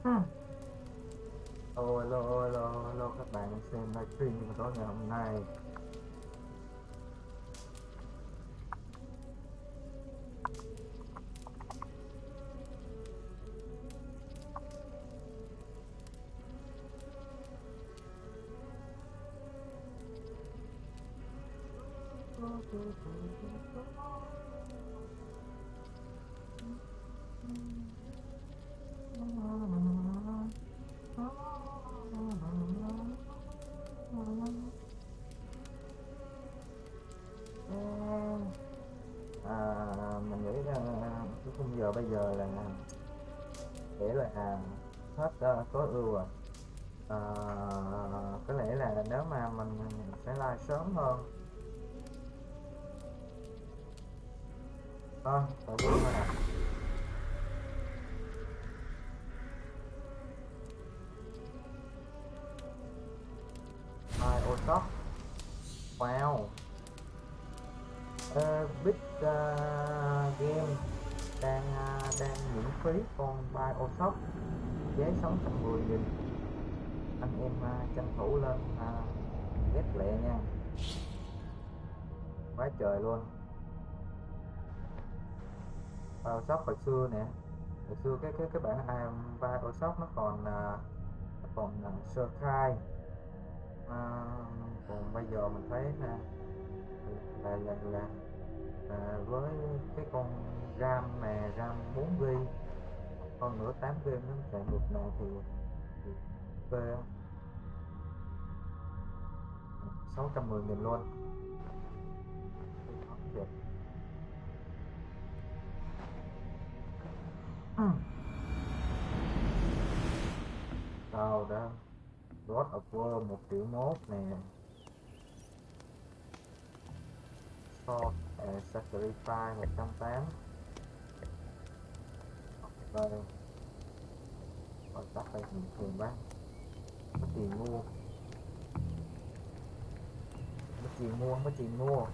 Hello các bạn xem livestream của tối ngày hôm nay. Mình nghĩ cái khung giờ bây giờ là để là hết tối ưu rồi. Có lẽ là nếu mà mình sẽ live sớm hơn thôi, tại vì mà ô sóc wow big game đang miễn phí con buy ô sóc vé sống 10.000. Anh em tranh thủ lên ghét lẹ nha, quá trời luôn. Ô sóc hồi xưa nè, hồi xưa cái bản buy ô sóc nó còn sơ khai, còn bây giờ mình thấy là với cái con RAM này, RAM 4GB con nữa 8GB nó chạy được này thì ok, 610.000 luôn. Sao đó God of War 1,1 triệu nè. Sword Sacrifice 180. Đây còn tắt đây thường bán có tiền mua, có tiền mua.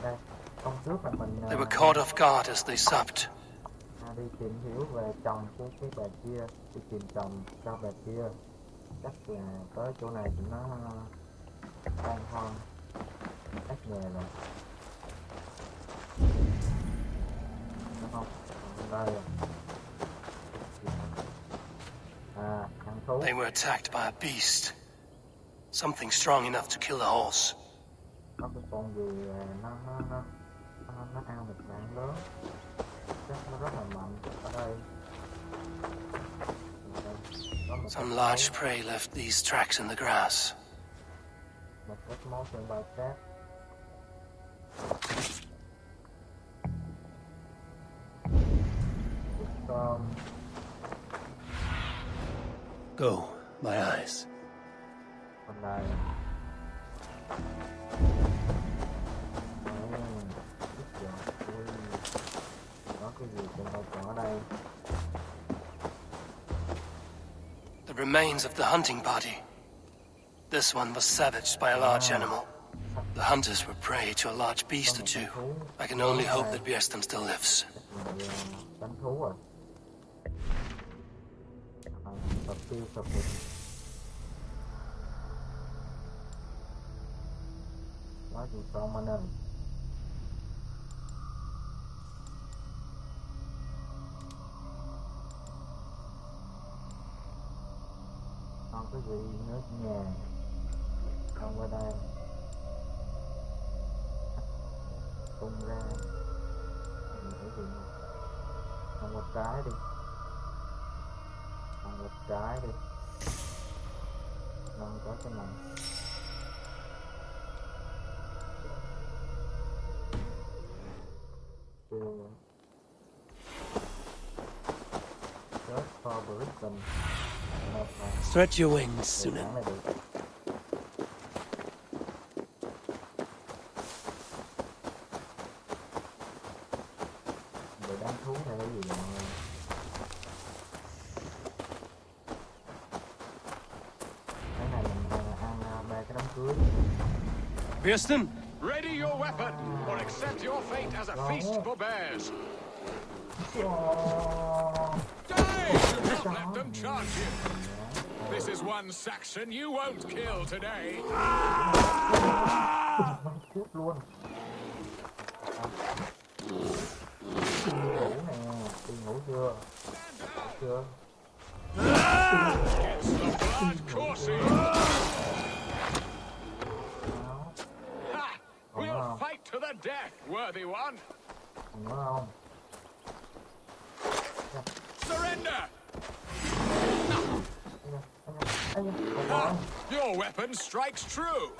Đây hôm trước là mình They were caught off guard as they supped. đi tìm hiểu về chồng của cái bà kia, đi tìm chồng cho bà kia. Chắc là tới chỗ này thì nó tan hoang ác nghề rồi, đúng không? Đây thằng thú. They were attacked by a beast, something strong enough to kill a horse. Có cái con gì nó ăn một bạn lớn, chắc nó rất là mạnh. Ở đây Some large prey left these tracks in the grass. một cái món trên bài cát. Go, my eyes. Còn này có cái gì trên bài cỏ ở đây? The remains of the hunting party. This one was savaged by a large animal. The hunters were prey to a large beast or two. I can only hope that Björnstam still lives. Đánh thú rồi. Tập tiêu tập một. Quá gì sao mà nên. Không có gì nữa nhà. Không qua đây. Tung ra. Mình thấy gì nữa. Không một trái đi. Không một trái đi. Không có cái này. Stretch your wings, Sunan. Để đánh thú hay cái gì vậy? Cái này mình ăn ba cái đám cưới. Björnstam, Ready your weapon, or accept your fate as a feast for bears. Let them charge you. This is one section you won't kill today. Cút luôn. Đi ngủ nè, đi ngủ chưa? Chưa. It's the blood coursing. Ha! We'll fight to the death, worthy one. Đúng không? Surrender! Ha! Your weapon strikes true.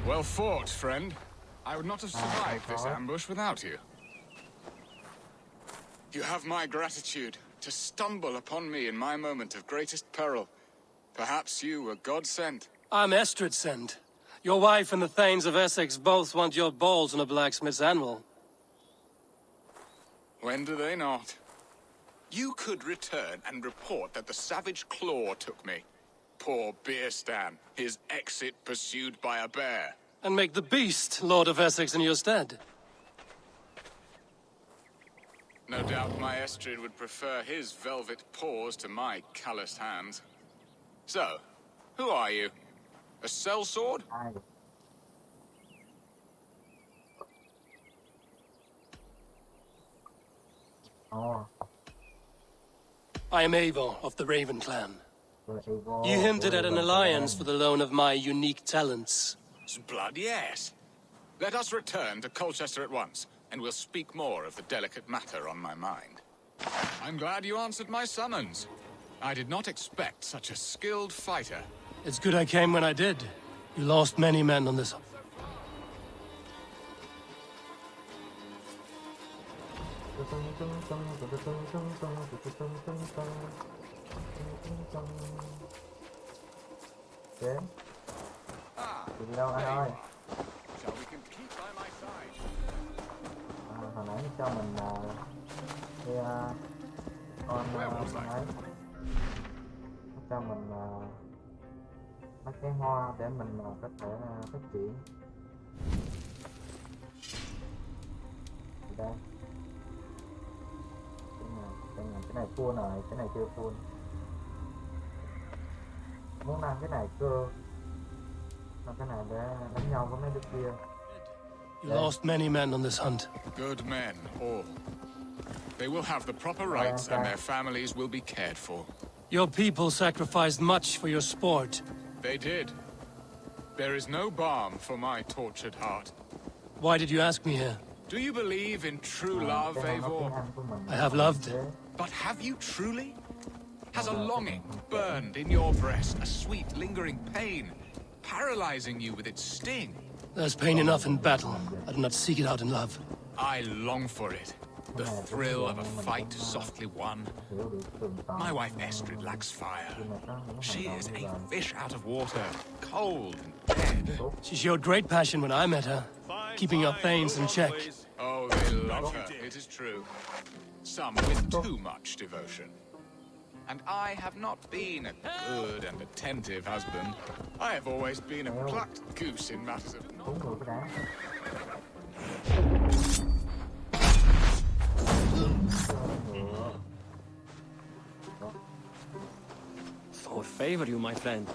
Well fought, friend. I would not have survived this ambush without you. You have my gratitude to stumble upon me in my moment of greatest peril. Perhaps you were God-sent. I'm Estrid sent. Your wife and the Thanes of Essex both want your balls on a blacksmith's anvil. When do they not? You could return and report that the savage claw took me. Poor Beerstan, his exit pursued by a bear. And make the beast Lord of Essex in your stead. No doubt my Estrid would prefer his velvet paws to my calloused hands. So, who are you? A sellsword? I am Eivor of the Raven clan. You hinted at an alliance for the loan of my unique talents. Blood, yes. Let us return to Colchester at once, and we'll speak more of the delicate matter on my mind. I'm glad you answered my summons. I did not expect such a skilled fighter. It's good I came when I did. You lost many men on this. Đi đâu anh ơi? Shall we keep by my side? Hồi nãy cho mình đi con ấy cho mình mấy cái hoa để mình có thể phát triển. Đây. Cái này full rồi, cái này chưa full. Muốn làm cái này cơ. Cái này để đánh nhau với mấy đứa kia. You lost many men on this hunt. Good men, all. They will have the proper rights and their families will be cared for. Your people sacrificed much for your sport. They did. There is no balm for my tortured heart. Why did you ask me here? Do you believe in true love, Eivor? I have loved. But have you truly? Has a longing burned in your breast, a sweet, lingering pain, paralyzing you with its sting? There's pain enough in battle. I do not seek it out in love. I long for it. The thrill of a fight softly won. My wife Estrid lacks fire. She is a fish out of water, cold and dead. She showed great passion when I met her, keeping your Thanes in check. Oh, they love her, it is true. Some with too much devotion. And I have not been a good and attentive husband. I have always been a plucked goose in matters of... For favor you, my friend.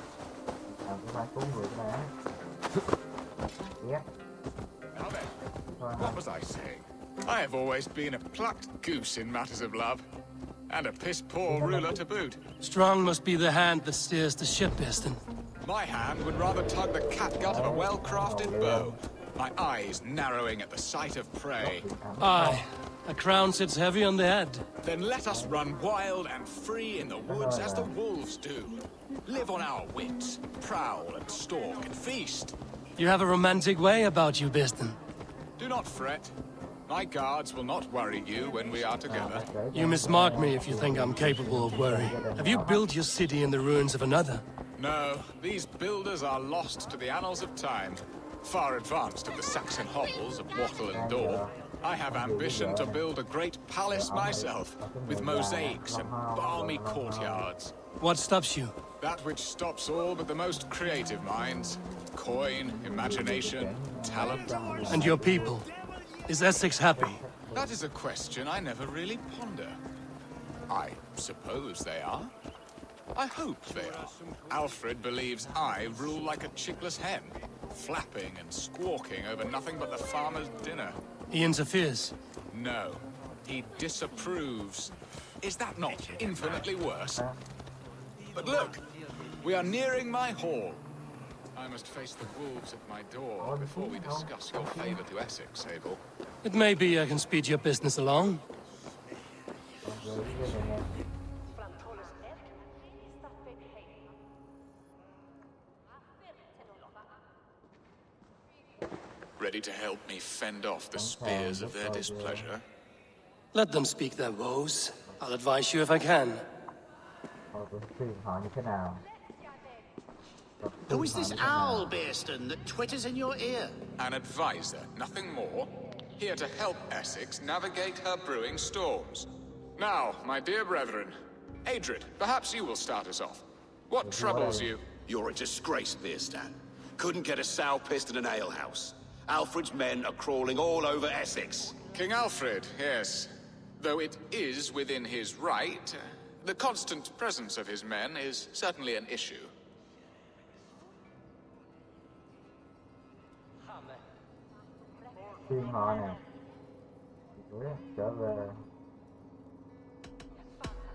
Now then, what was I saying? I have always been a plucked goose in matters of love. And a piss-poor ruler to boot. Strong must be the hand that steers the ship, Eston. My hand would rather tug the catgut of a well-crafted bow. My eyes narrowing at the sight of prey. Aye, a crown sits heavy on the head. Then let us run wild and free in the woods as the wolves do. Live on our wits, prowl and stalk and feast. You have a romantic way about you, Biston. Do not fret. My guards will not worry you when we are together. You mismark me if you think I'm capable of worry. Have you built your city in the ruins of another? No, these builders are lost to the annals of time. Far advanced of the Saxon hovels of wattle and daub. I have ambition to build a great palace myself, with mosaics and balmy courtyards. What stops you? That which stops all but the most creative minds. Coin, imagination, talent. And your people? Is Essex happy? That is a question I never really ponder. I suppose they are. I hope they are. Alfred believes I rule like a chickless hen, flapping and squawking over nothing but the farmer's dinner. He interferes? No, he disapproves. Is that not infinitely worse? But look, we are nearing my hall. I must face the wolves at my door before we discuss your favor to Essex, Abel. It may be I can speed your business along. Ready to help me fend off the spears of their displeasure? Let them speak their woes. I'll advise you if I can. Who is this owl, Bearston, that twitters in your ear? An advisor, nothing more. Here to help Essex navigate her brewing storms. Now, my dear brethren, Adrid, perhaps you will start us off. What troubles you? You're a disgrace, Bearstan. Couldn't get a sow pissed in an alehouse. Alfred's men are crawling all over Essex. King Alfred, yes. Though it is within his right, the constant presence of his men is certainly an issue.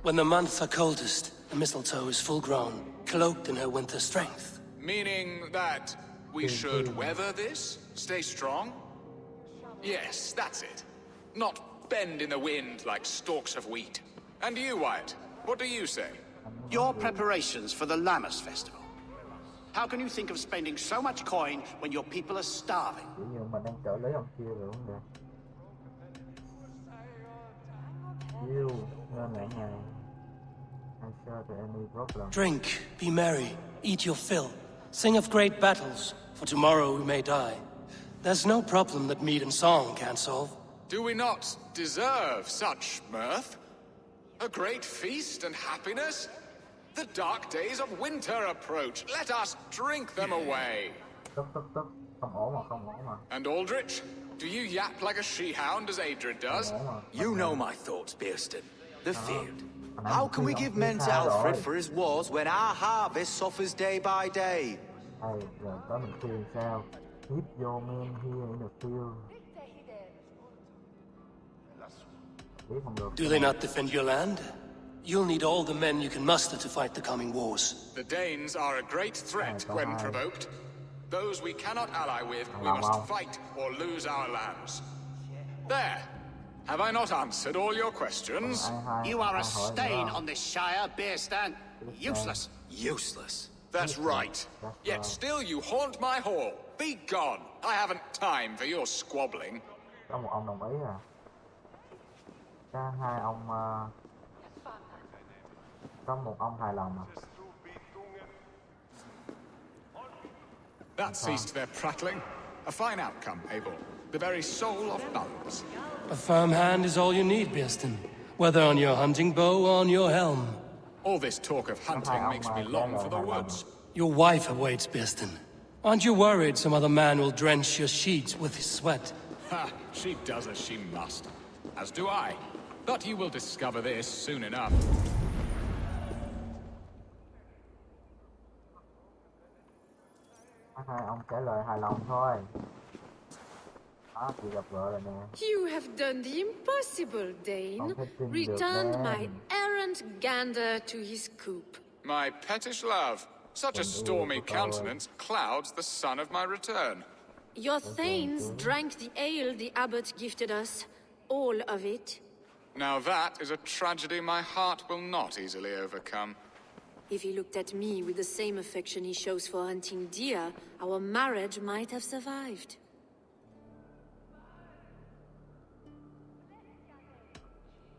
When the months are coldest, the mistletoe is full grown, cloaked in her winter strength. Meaning that we should weather this? Stay strong? Yes, that's it. Not bend in the wind like stalks of wheat. And you, Wyatt, what do you say? Your preparations for the Lammas festival. How can you think of spending so much coin when your people are starving? Drink, be merry, eat your fill, sing of great battles, for tomorrow we may die. There's no problem that meat and song can't solve. Do we not deserve such mirth? A great feast and happiness? The dark days of winter approach. Let us drink them away. And Aldrich, do you yap like a she-hound as Adrid does? You know my thoughts, Bearston. The field. How can we give men to Alfred for his wars when our harvest suffers day by day? Do they not defend your land? You'll need all the men you can muster to fight the coming wars. The Danes are a great threat when provoked. Those we cannot ally with, we must fight or lose our lands. There! Have I not answered all your questions? You are a stain on this shire, Bearstan. Useless. Useless. That's right. Yet still you haunt my hall. Be gone. I haven't time for your squabbling. That ceased their prattling. A fine outcome, Eivor. The very soul of balance. A firm hand is all you need, Bearston. Whether on your hunting bow or on your helm. All this talk of hunting makes me long for the woods. Your wife awaits, Bearston. Aren't you worried some other man will drench your sheets with his sweat? Ha! She does as she must. As do I. But you will discover this soon enough. You have done the impossible, Dane. Returned my errant gander to his coop. My pettish love. Such a stormy countenance clouds the sun of my return. Your thanes drank the ale the abbot gifted us. All of it. Now that is a tragedy my heart will not easily overcome. If he looked at me with the same affection he shows for hunting deer, our marriage might have survived.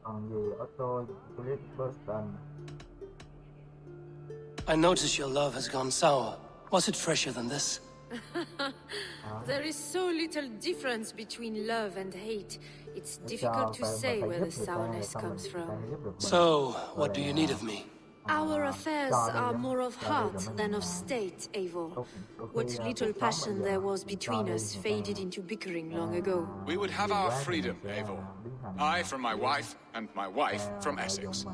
Còn gì ở tôi, Styrbjorn. I notice your love has gone sour. Was it fresher than this? There is so little difference between love and hate. It's difficult to say where the sourness comes from. So, what do you need of me? Our affairs are more of heart than of state, Eivor. What little passion there was between us faded into bickering long ago. We would have our freedom, Eivor. I from my wife, and my wife from Essex.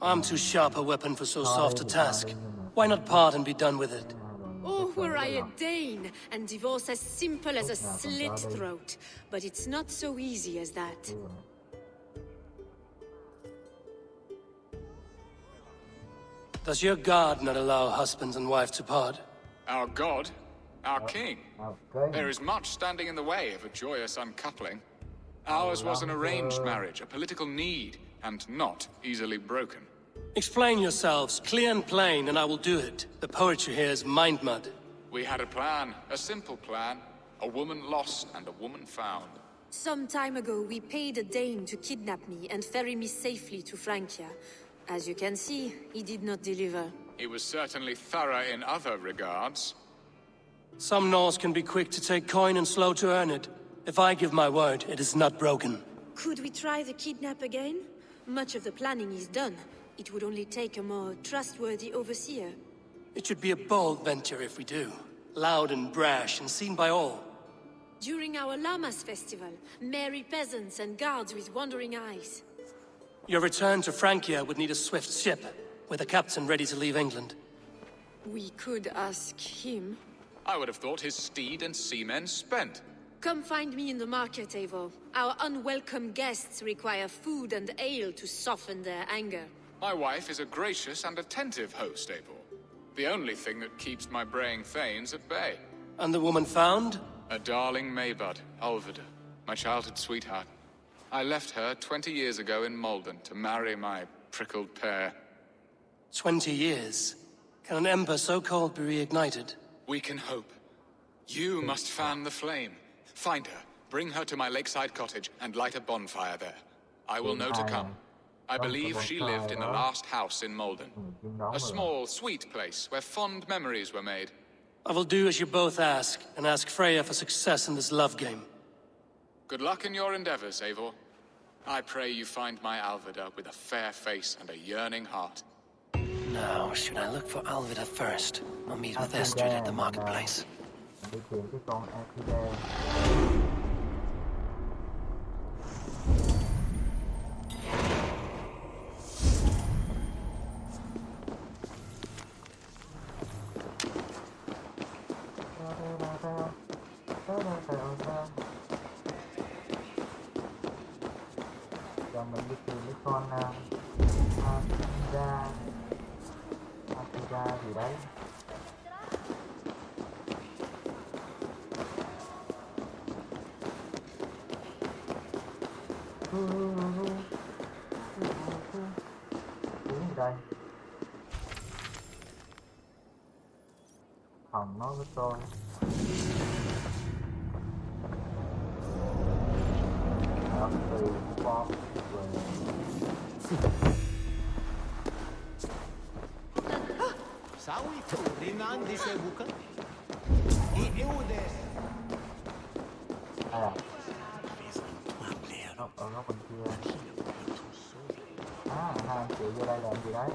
I'm too sharp a weapon for so soft a task. Why not part and be done with it? Oh, were I a Dane, and divorce as simple as a slit throat. But it's not so easy as that. Does your god not allow husbands and wife to part? Our god, our king. There is much standing in the way of a joyous uncoupling. Ours was an arranged marriage, a political need, and not easily broken. Explain yourselves, clear and plain, and I will do it. The poetry here is mind mud. We had a plan, a simple plan. A woman lost and a woman found. Some time ago, we paid a Dane to kidnap me and ferry me safely to Francia. As you can see, he did not deliver. He was certainly thorough in other regards. Some Norse can be quick to take coin and slow to earn it. If I give my word, it is not broken. Could we try the kidnap again? Much of the planning is done. It would only take a more trustworthy overseer. It should be a bold venture if we do. Loud and brash and seen by all. During our Llamas festival, merry peasants and guards with wandering eyes. Your return to Francia would need a swift ship, with a captain ready to leave England. We could ask him. I would have thought his steed and seamen spent. Come find me in the market, Eivor. Our unwelcome guests require food and ale to soften their anger. My wife is a gracious and attentive host, Eivor. The only thing that keeps my braying thanes at bay. And the woman found? A darling Maybud, Alfida, my childhood sweetheart. I left her 20 years ago in Malden to marry my prickled pear. 20 years? Can an ember so cold be reignited? We can hope. You must fan the flame. Find her, bring her to my lakeside cottage, and light a bonfire there. I will know to come. I believe she lived in the last house in Malden. A small, sweet place where fond memories were made. I will do as you both ask, and ask Freya for success in this love game. Good luck in your endeavors, Eivor. I pray you find my Alfida with a fair face and a yearning heart. Now, should I look for Alfida first, or meet with Estrid at the marketplace? Đi tìm cái con Alfida. Giờ mình đi tìm cái con Alfida gì đấy. Cái gì đây? Phòng nói với tôi. Từ Bob về Sawi Rinan di Sebuka. I Eudes. à ở góc bên kia. À, 2 triệu vô đây làm gì đấy?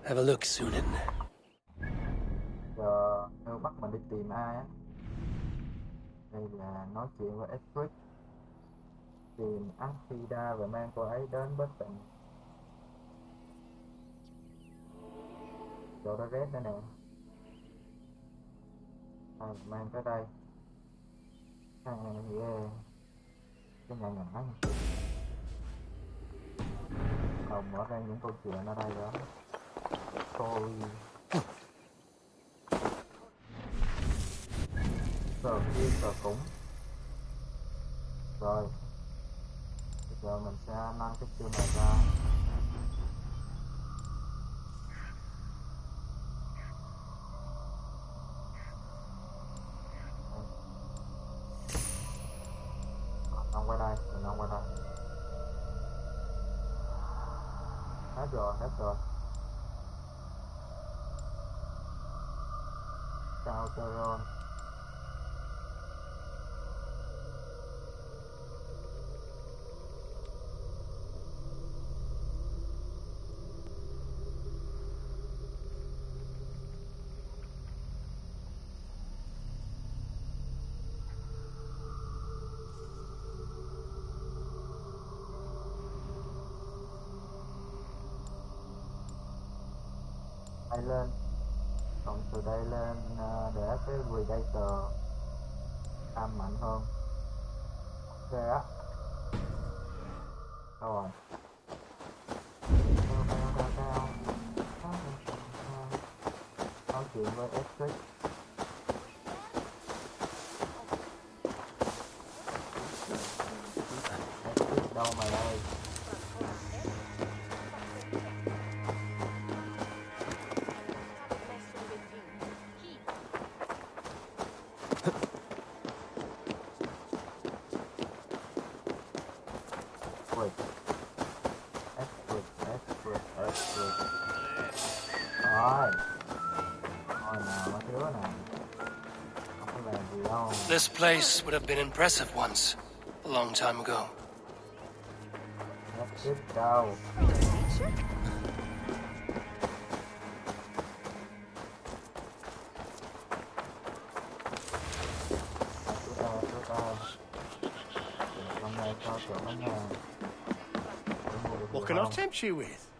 Have a look, Sunan. Giờ nếu bắt mình đi tìm ai á? Đây là nói chuyện với Estrid, tìm Alfida và mang cô ấy đến bến tận. Chỗ đó rét nữa nè. Mang tới đây. Cái nhà nhỏ. mở ra những câu chuyện ở đây đó. Story. Cờ kia cờ cúng. Rồi. Bây giờ mình sẽ nâng cái chương này ra. Nâng qua đây, mình nâng qua đây. Hết rồi. Chào Styrbjorn. Đây lên, còn từ đây lên để cái Predator am mạnh hơn. Ok á. Rồi. Theo. Nói chuyện với Essex. Essex đâu mà đây? This place would have been impressive once, a long time ago. Let's get down. What can I tempt you with?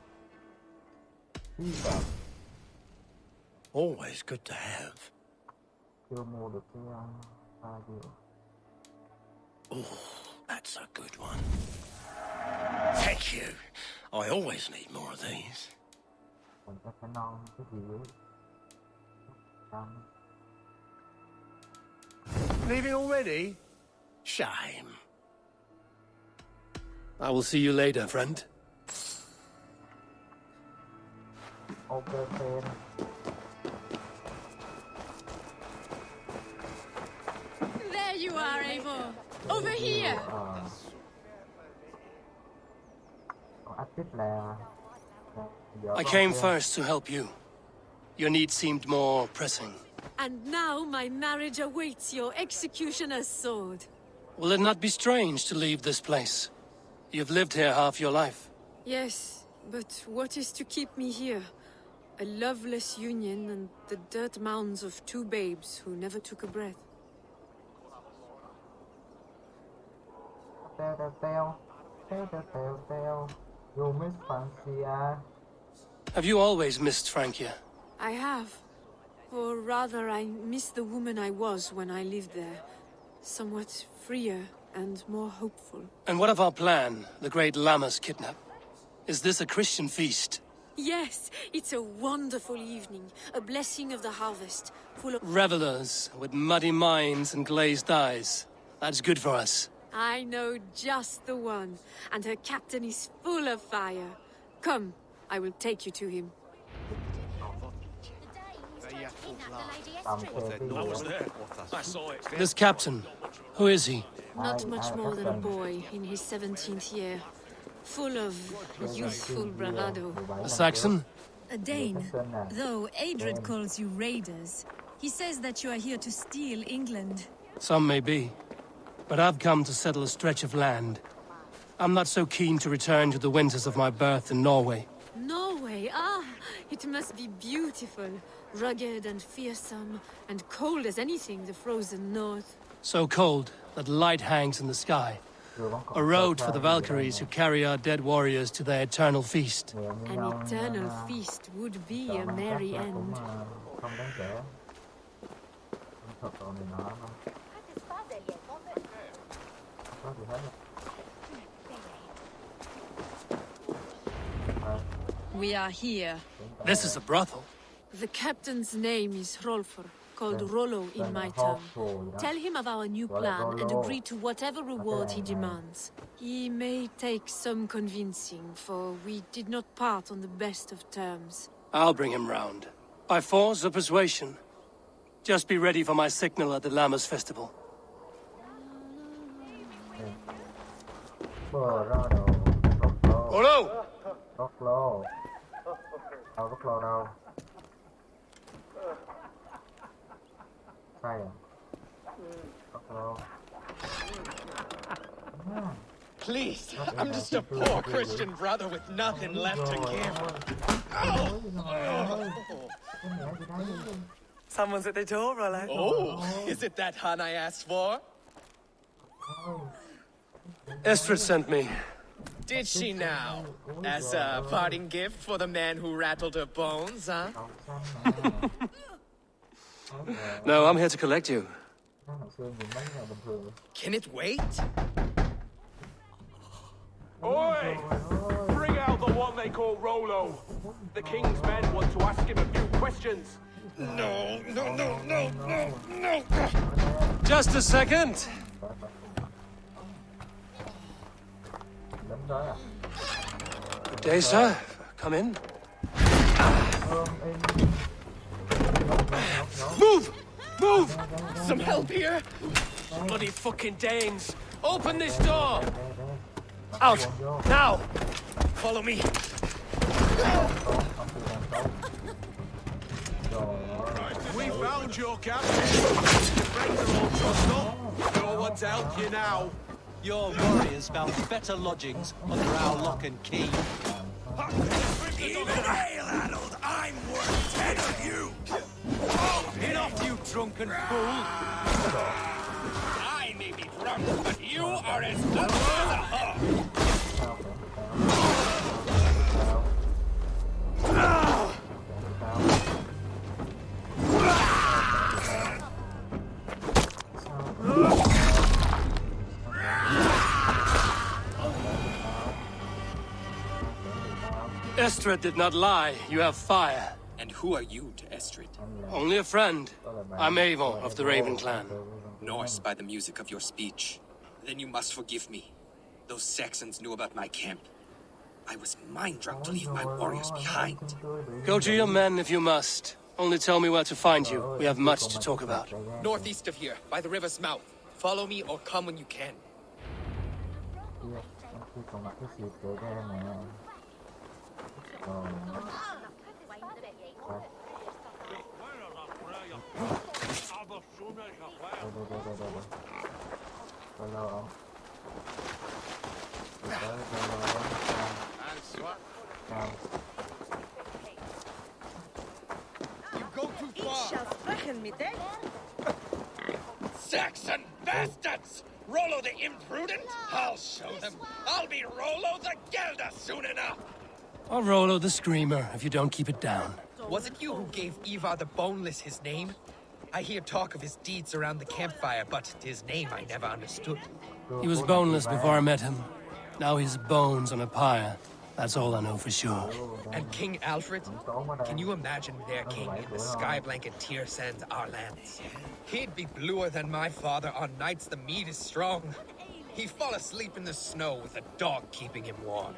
Always good to have. Chưa mua được cái gì. Oh, that's a good one. Thank you. I always need more of these. Mình có phải non cái gì ấy. Leaving already? Shame. I will see you later, friend. Ok, fan. There you are, Eivor. Over here. I came first to help you. Your need seemed more pressing. And now my marriage awaits your executioner's sword. Will it not be strange to leave this place? You've lived here half your life. Yes, but what is to keep me here? A loveless union and the dirt mounds of two babes who never took a breath. You miss Francia. Have you always missed Francia? I have. Or rather, I miss the woman I was when I lived there. Somewhat freer and more hopeful. And what of our plan, the great Lammas kidnap? Is this a Christian feast? Yes, it's a wonderful evening. A blessing of the harvest, full of... Revelers with muddy minds and glazed eyes. That's good for us. I know just the one. And her captain is full of fire. Come, I will take you to him. This captain, who is he? Not much more than a boy in his 17th year. Full of youthful bravado. A Saxon? A Dane, though Adred calls you raiders. He says that you are here to steal England. Some may be. But I've come to settle a stretch of land. I'm not so keen to return to the winters of my birth in Norway. Norway, it must be beautiful. Rugged and fearsome, and cold as anything the frozen north. So cold that light hangs in the sky. A road for the Valkyries who carry our dead warriors to their eternal feast. An eternal feast would be a merry end. We are here. This is a brothel. The captain's name is Rolfr, called Rollo in my tongue. Tell him of our new plan and agree to whatever reward he demands. He may take some convincing, for we did not part on the best of terms. I'll bring him round. By force or persuasion. Just be ready for my signal at the Lammas festival. Rollo! Rốt lô. Đâu rốt lô đâu. Sai à? Rốt lô. Please, I'm just a poor Christian brother with nothing left to give. Someone's at the door, Rollo. Oh, is it that hun I asked for? Estrid sent me. Did she now? As a parting gift for the man who rattled her bones, huh? No, I'm here to collect you. Can it wait? Oi! Bring out the one they call Rollo. The king's men want to ask him a few questions. No. Just a second. Good day, sir. Come in. Move! Move! Some help here? Bloody fucking Danes! Open this door! Out! Now! Follow me. We found your captain. Your friends are all trussed up. No one to help you now. Your warriors found better lodgings under our lock and key. Even ale-addled, I'm worth 10 of you! Get off, you drunken fool! I may be drunk, but you are as dumb as a hog! Estrid did not lie. You have fire. And who are you to Estrid? Only a friend. I'm Eivor of the Raven clan. Norse by the music of your speech. Then you must forgive me. Those Saxons knew about my camp. I was mind-drunk to leave my warriors behind. Go to your men if you must. Only tell me where to find you. We have much to talk about. Northeast of here, by the river's mouth. Follow me or come when you can. You go too far! Saxon bastards! Rollo the imprudent? I'll show them. I'll be Rollo the Gelder soon enough! Or Rollo the Screamer, if you don't keep it down. Was it you who gave Ivar the Boneless his name? I hear talk of his deeds around the campfire, but his name I never understood. He was boneless before I met him. Now he's bones on a pyre. That's all I know for sure. And King Alfred? Can you imagine their king in the sky blanket tear sands our lands? He'd be bluer than my father on nights the mead is strong. He'd fall asleep in the snow with a dog keeping him warm.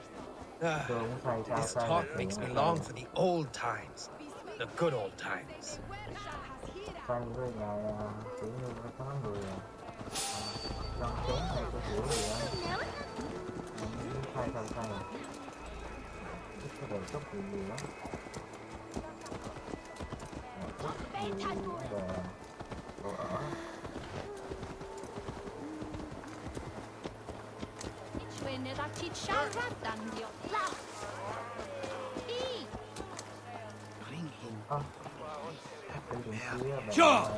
This talk makes me long for the old times. The good old times. Say với ngài kiểu như có người dân chén hay cái kiểu gì đó thay cái đề xuất gì đó về chỗ ở Sure!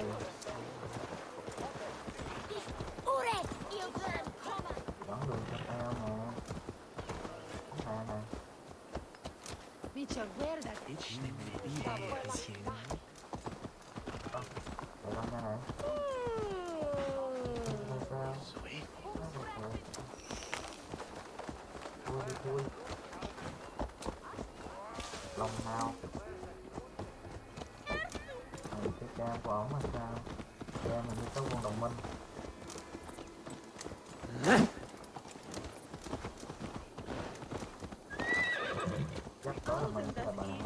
dẫn đường cho tao nè này để đâm ra này thui mà sao? Game mình đi tới quân đồng minh. Chắc đó là mình sẽ là bạn.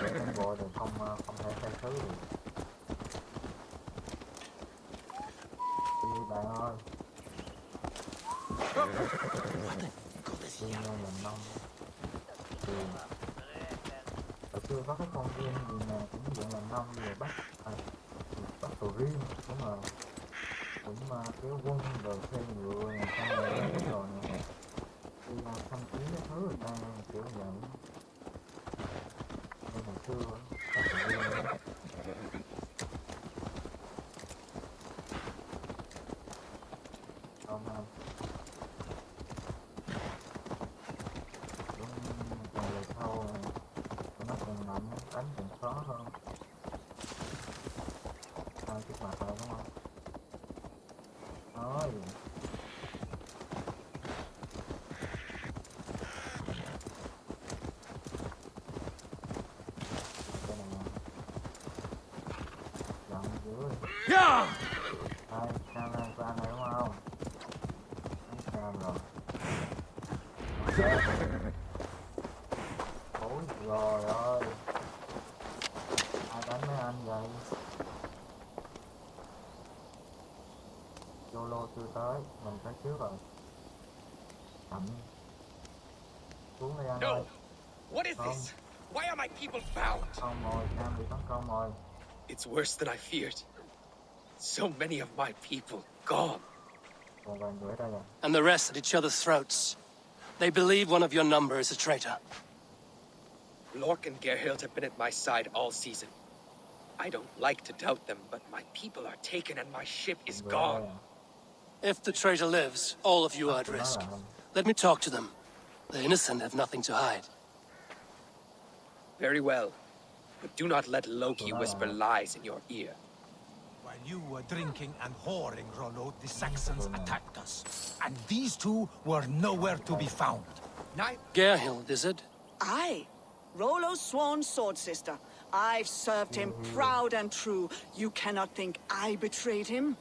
Kẻ đánh bộ thì không thể thay thứ được. Đi bạn ơi. Đi ngay làm nông. Hồi xưa có cái con game gì nè cũng dạng làm nông rồi bắt tù riêng đúng rồi. Cũng kéo quân rồi thuê ngựa này xong rồi cái rồi nè. Đi thăm kiến cái thứ người ta kiểu vậy. Nhưng hồi xưa có tù riêng nữa. Không không. Đúng càng về sau nó càng mạnh, đánh càng khó hơn. Hai chiếc mặt rồi đúng không? Ôi. Cái này nè. Giận dữ. Đây, cam này đúng không? Cam rồi. Ôi rồi ơi. Ai đánh mấy anh vậy? Solo chưa tới, mình tới trước rồi. Cảnh. Xuống đi anh ơi. What is this? Why are my people bound? Không rồi, Cam bị tấn công rồi. It's worse than I feared. So many of my people gone. And the rest at each other's throats. They believe one of your number is a traitor. Lork and Gerhild have been at my side all season. I don't like to doubt them, but my people are taken and my ship is gone. If the traitor lives, all of you are at risk. Let me talk to them. The innocent have nothing to hide. Very well. But do not let Loki whisper lies in your ear. While you were drinking and whoring, Rollo, the Saxons attacked us. And these two were nowhere to be found. Gerhild, is it? Aye. Rollo's sworn sword sister. I've served him proud and true. You cannot think I betrayed him?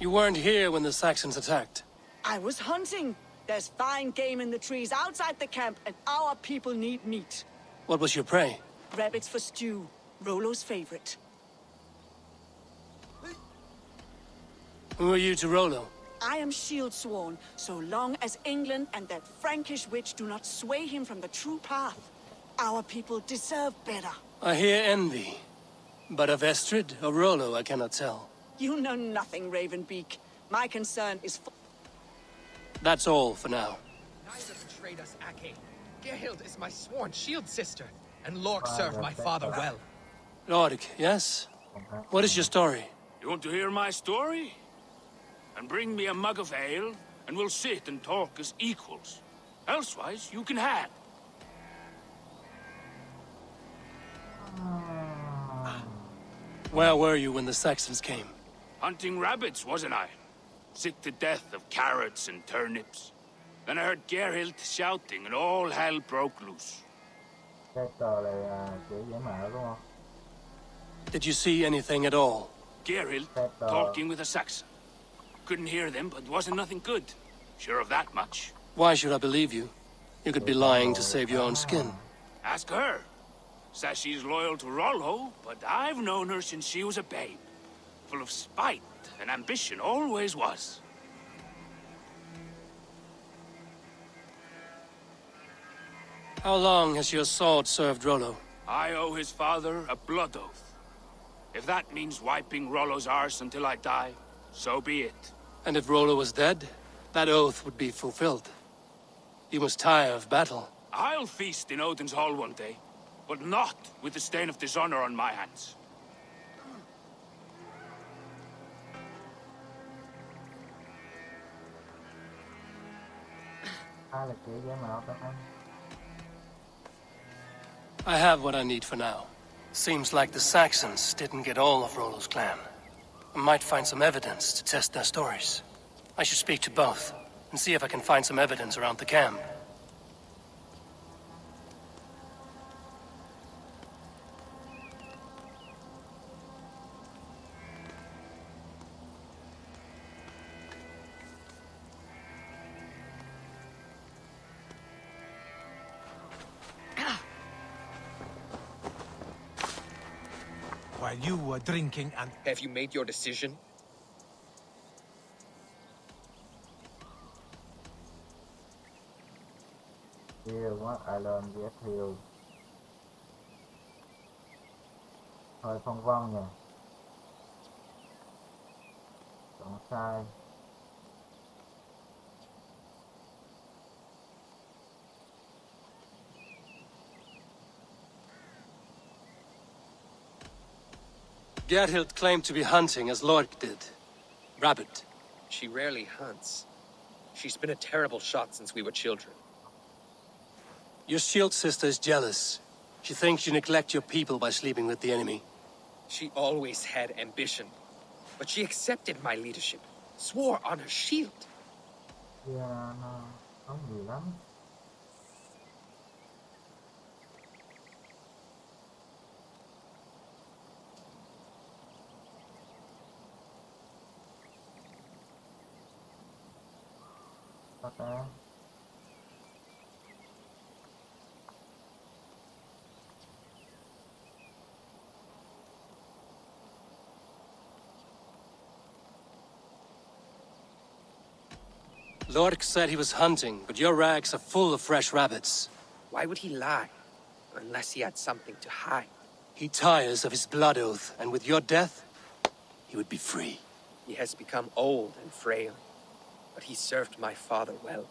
You weren't here when the Saxons attacked. I was hunting. There's fine game in the trees outside the camp, and our people need meat. What was your prey? Rabbits for stew. Rollo's favorite. Who are you to Rollo? I am shield sworn, so long as England and that Frankish witch do not sway him from the true path. Our people deserve better. I hear envy. But of Estrid or Rollo, I cannot tell. You know nothing, Ravenbeak. My concern is for... That's all for now. Neither betrayed us, Ake. Gerhild is my sworn shield sister, and Lork served my father well. Lork, yes? What is your story? You want to hear my story? And bring me a mug of ale, and we'll sit and talk as equals. Elsewise, you can hang. Where were you when the Saxons came? Hunting rabbits, wasn't I? Sick to death of carrots and turnips. Then I heard Gerhild shouting, and all hell broke loose. Did you see anything at all? Gerhild talking with a Saxon. Couldn't hear them, but wasn't nothing good. Sure of that much. Why should I believe you? You could be lying to save your own skin. Ask her. Says she's loyal to Rollo, but I've known her since she was a babe. Full of spite and ambition, always was. How long has your sword served Rollo? I owe his father a blood oath. If that means wiping Rollo's arse until I die, so be it. And if Rollo was dead, that oath would be fulfilled. You must tire of battle. I'll feast in Odin's hall one day, but not with the stain of dishonor on my hands. I have what I need for now. Seems like the Saxons didn't get all of Rollo's clan. I might find some evidence to test their stories. I should speak to both, and see if I can find some evidence around the camp. while you were drinking and... Have you made your decision? Thiêu quá, ai lên ghé thiêu. Hơi phân vân nha. Chọn sai. Gerhild claimed to be hunting as Lork did. Rabbit. She rarely hunts. She's been a terrible shot since we were children. Your shield sister is jealous. She thinks you neglect your people by sleeping with the enemy. She always had ambition. But she accepted my leadership. Swore on her shield. Yeah, no. Không nhiều lắm. Ta. Lork said he was hunting, but your rags are full of fresh rabbits. Why would he lie? Unless he had something to hide. He tires of his blood oath, and with your death, he would be free. He has become old and frail, but he served my father well.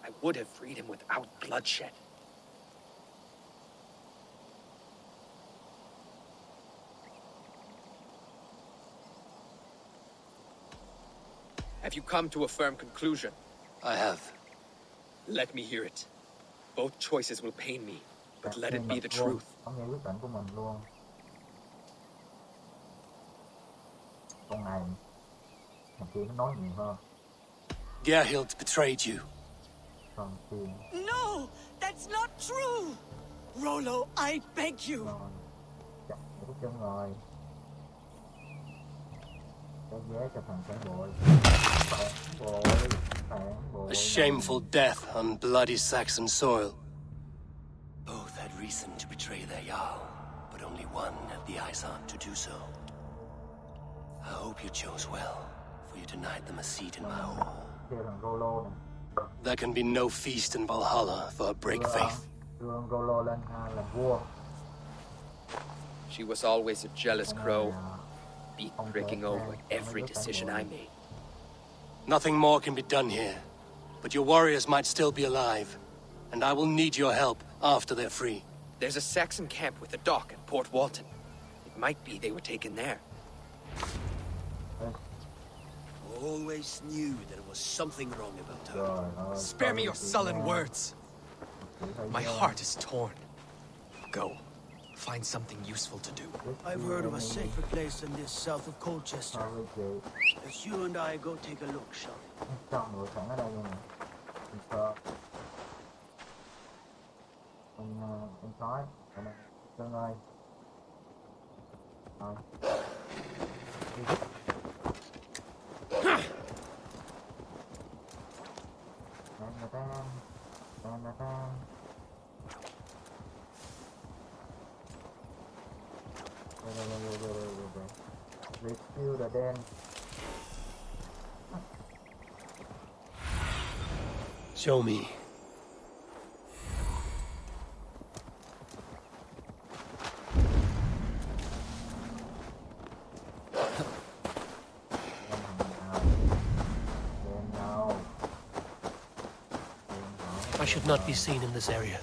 I would have freed him without bloodshed. Have you come to a firm conclusion? I have. Let me hear it. Both choices will pain me, but let it be the truth. Ông nghe quyết định của mình luôn. Con này, thằng kia nó nói nhiều hơn. Gerhild betrayed you. Còn tiền. No, that's not true. Rollo, I beg you. Rồi, chặt cái chân rồi. Cái vé cho thằng phản bội. Phản bội. A shameful death on bloody Saxon soil. Both had reason to betray their Jarl, but only one had the eyes on to do so. I hope you chose well, for you denied them a seat in my hall. There can be no feast in Valhalla for a break faith. She was always a jealous crow, beak-breaking over every decision I made. Nothing more can be done here, but your warriors might still be alive, and I will need your help after they're free. There's a Saxon camp with a dock at Port Walton. It might be they were taken there. I always knew there was something wrong about her. Spare me your sullen words. My heart is torn. Go. Find something useful to do. I've heard of a sacred place in this south of Colchester. As you and I go take a look, shall we? Em nói, Cưng ơi. Rồi. Rescue the den. Show me. I should not be seen in this area.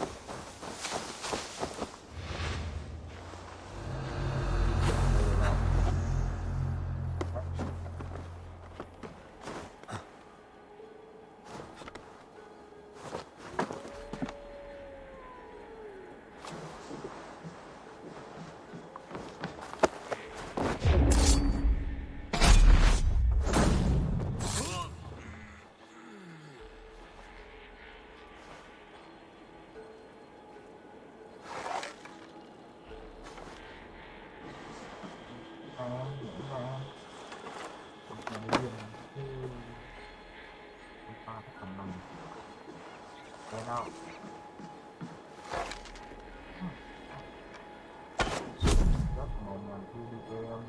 làm thi đi em.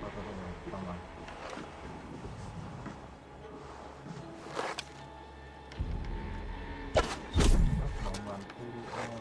Thôi xong rồi. Các bạn làm thi đi em.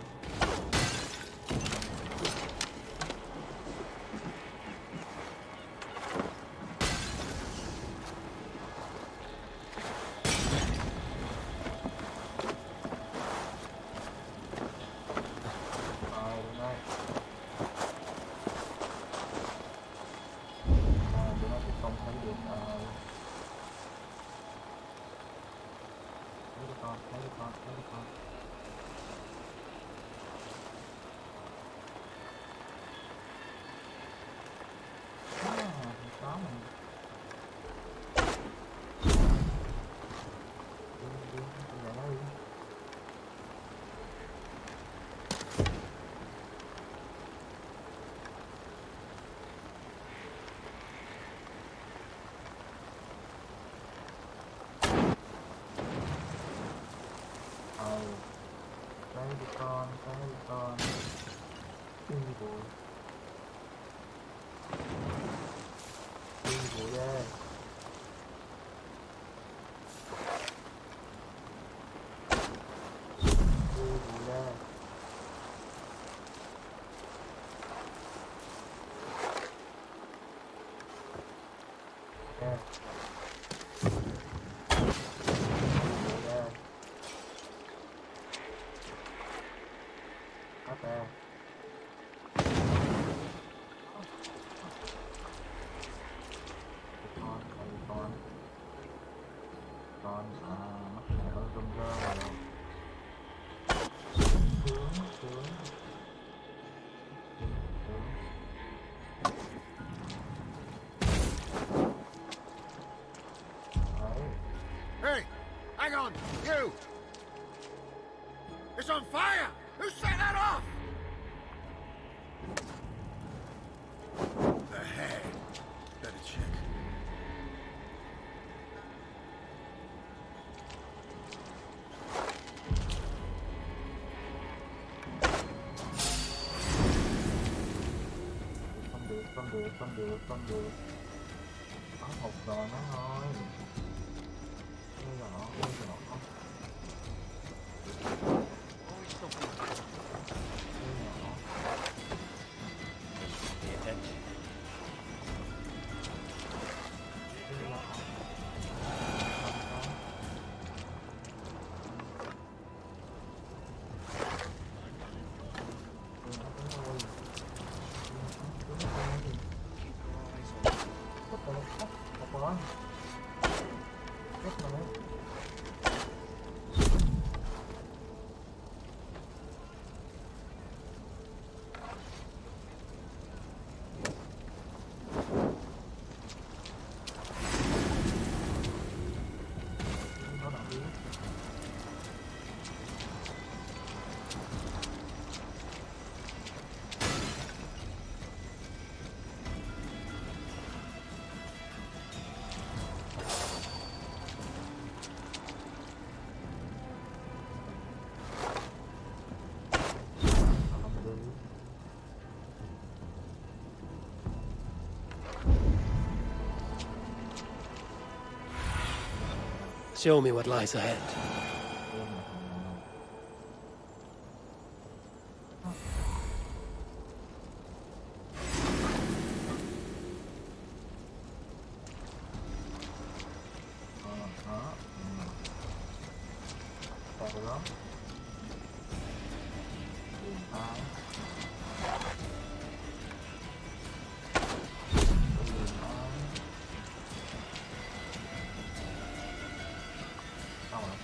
Con Eivor yeah. Eivor yeah. Yeah. There. Con mắt này hơi rơm rơm rồi. Sướng. Hey, hang on, you! It's on fire! Who set that off? The head. Better check. Không được. Có một rồi nó thôi. Đây rõ. Show me what lies ahead. Xong rồi.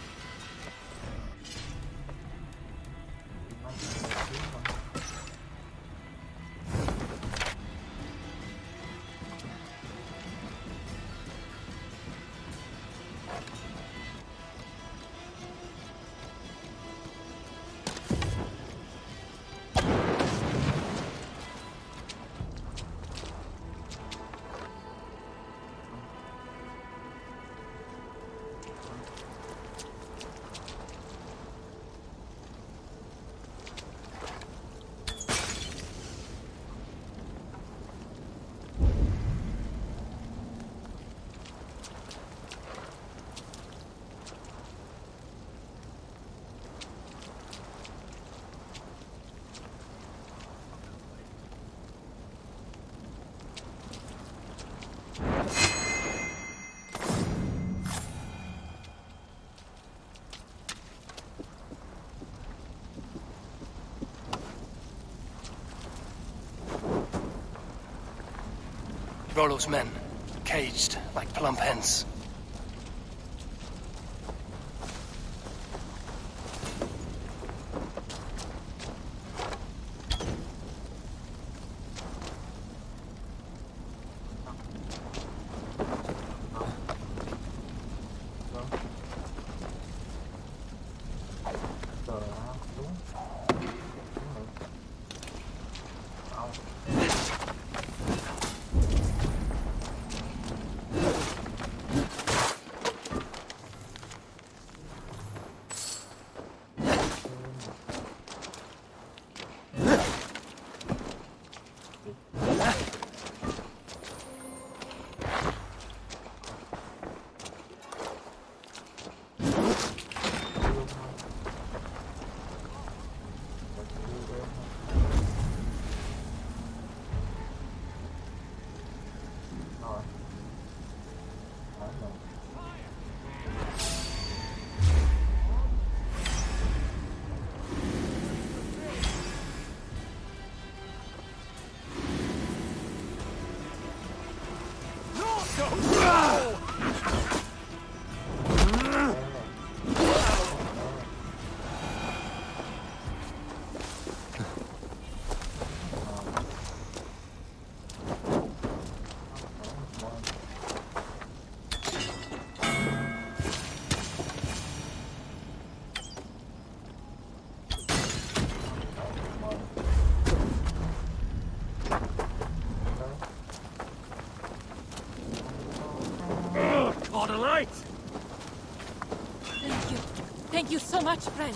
Rollo's men, caged like plump hens. Thank you so much, friend.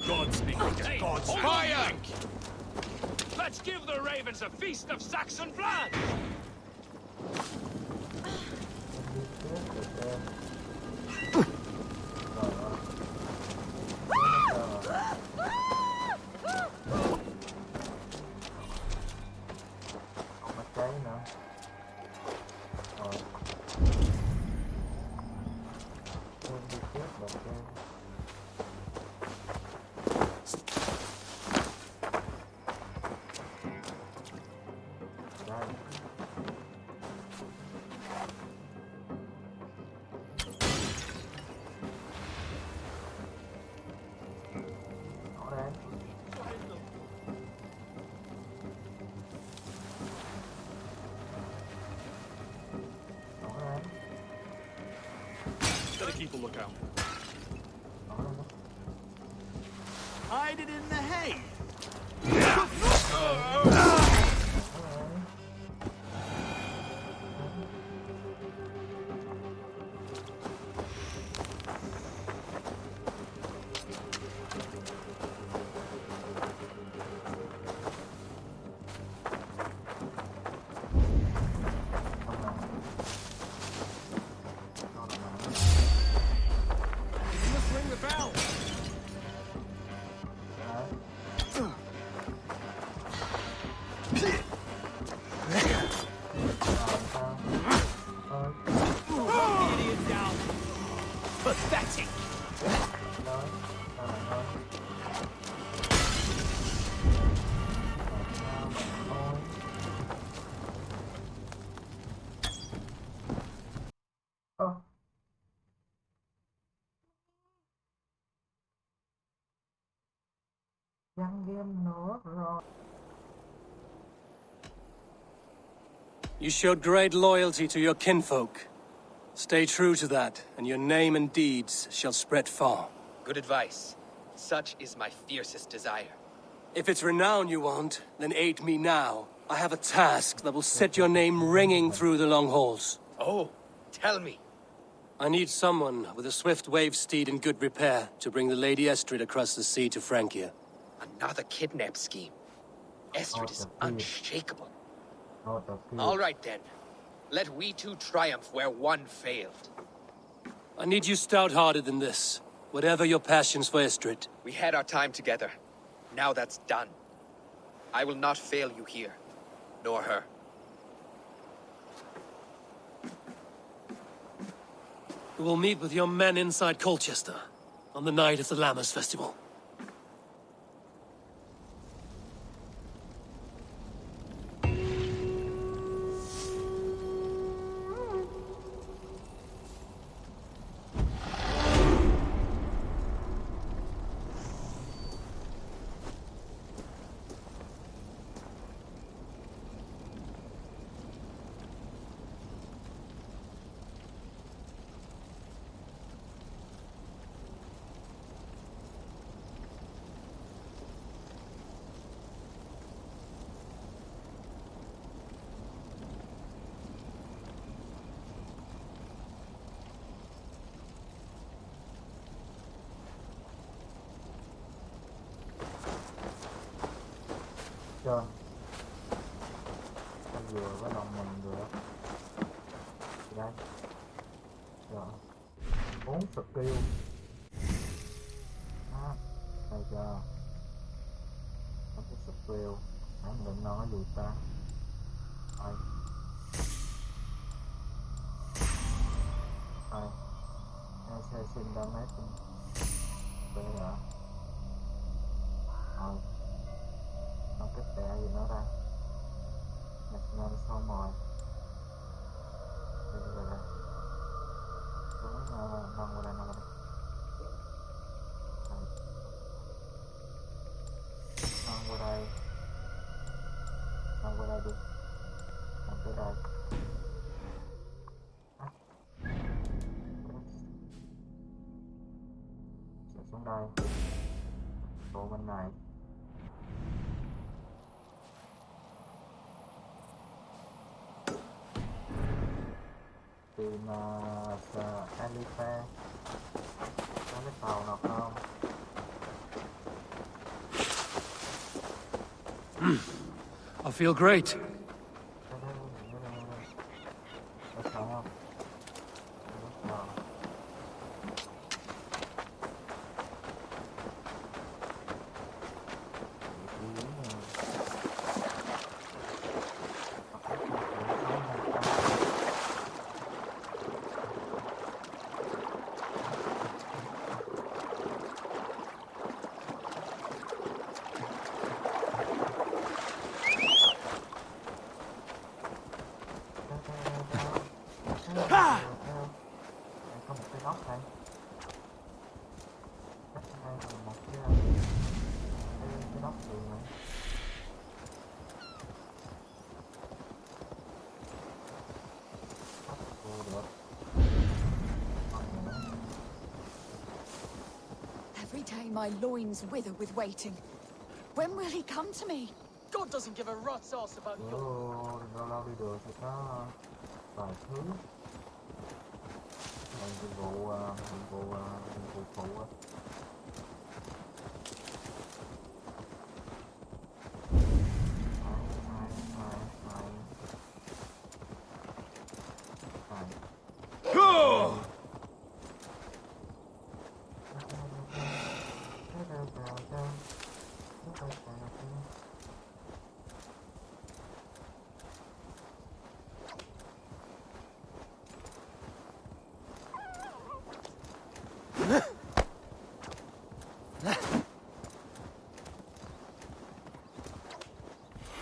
Godspeed. God's fire! Let's give the ravens a feast of Saxon blood! Keep a lookout. Hide it in the hay. You showed great loyalty to your kinfolk. Stay true to that, and your name and deeds shall spread far. Good advice. Such is my fiercest desire. If it's renown you want, then aid me now. I have a task that will set your name ringing through the long halls. Oh, tell me. I need someone with a swift wave steed in good repair to bring the Lady Estrid across the sea to Francia. Another kidnap scheme. Estrid is unshakable. All right then. Let we two triumph where one failed. I need you stout-hearted in this. Whatever your passions for Estrid. We had our time together. Now that's done. I will not fail you here. Nor her. We will meet with your men inside Colchester on the night of the Lammas festival. Rồi ta vừa với lòng mình vừa đây rồi 4 skill đó đây cho nó cái skill hãy định nó gì ta đây đây đây sẽ xin damage đây hả rồi nó kết vẽ gì nó ra national xong rồi đây rồi đây xuống nâng qua đây nâng qua đây nâng qua đây đi nâng tới đây sẽ xuống đây bộ bên này tìm Alfida có cái tàu nào không? I feel great. Có sao không? Có một cái góc đây. Đây là một cái góc gì này. Được. Every day my loins wither with waiting. When will he come to me? God doesn't give a rat's ass about you. Lâu lâu đi đường thì có vài thứ. Nhiệm vụ phụ á.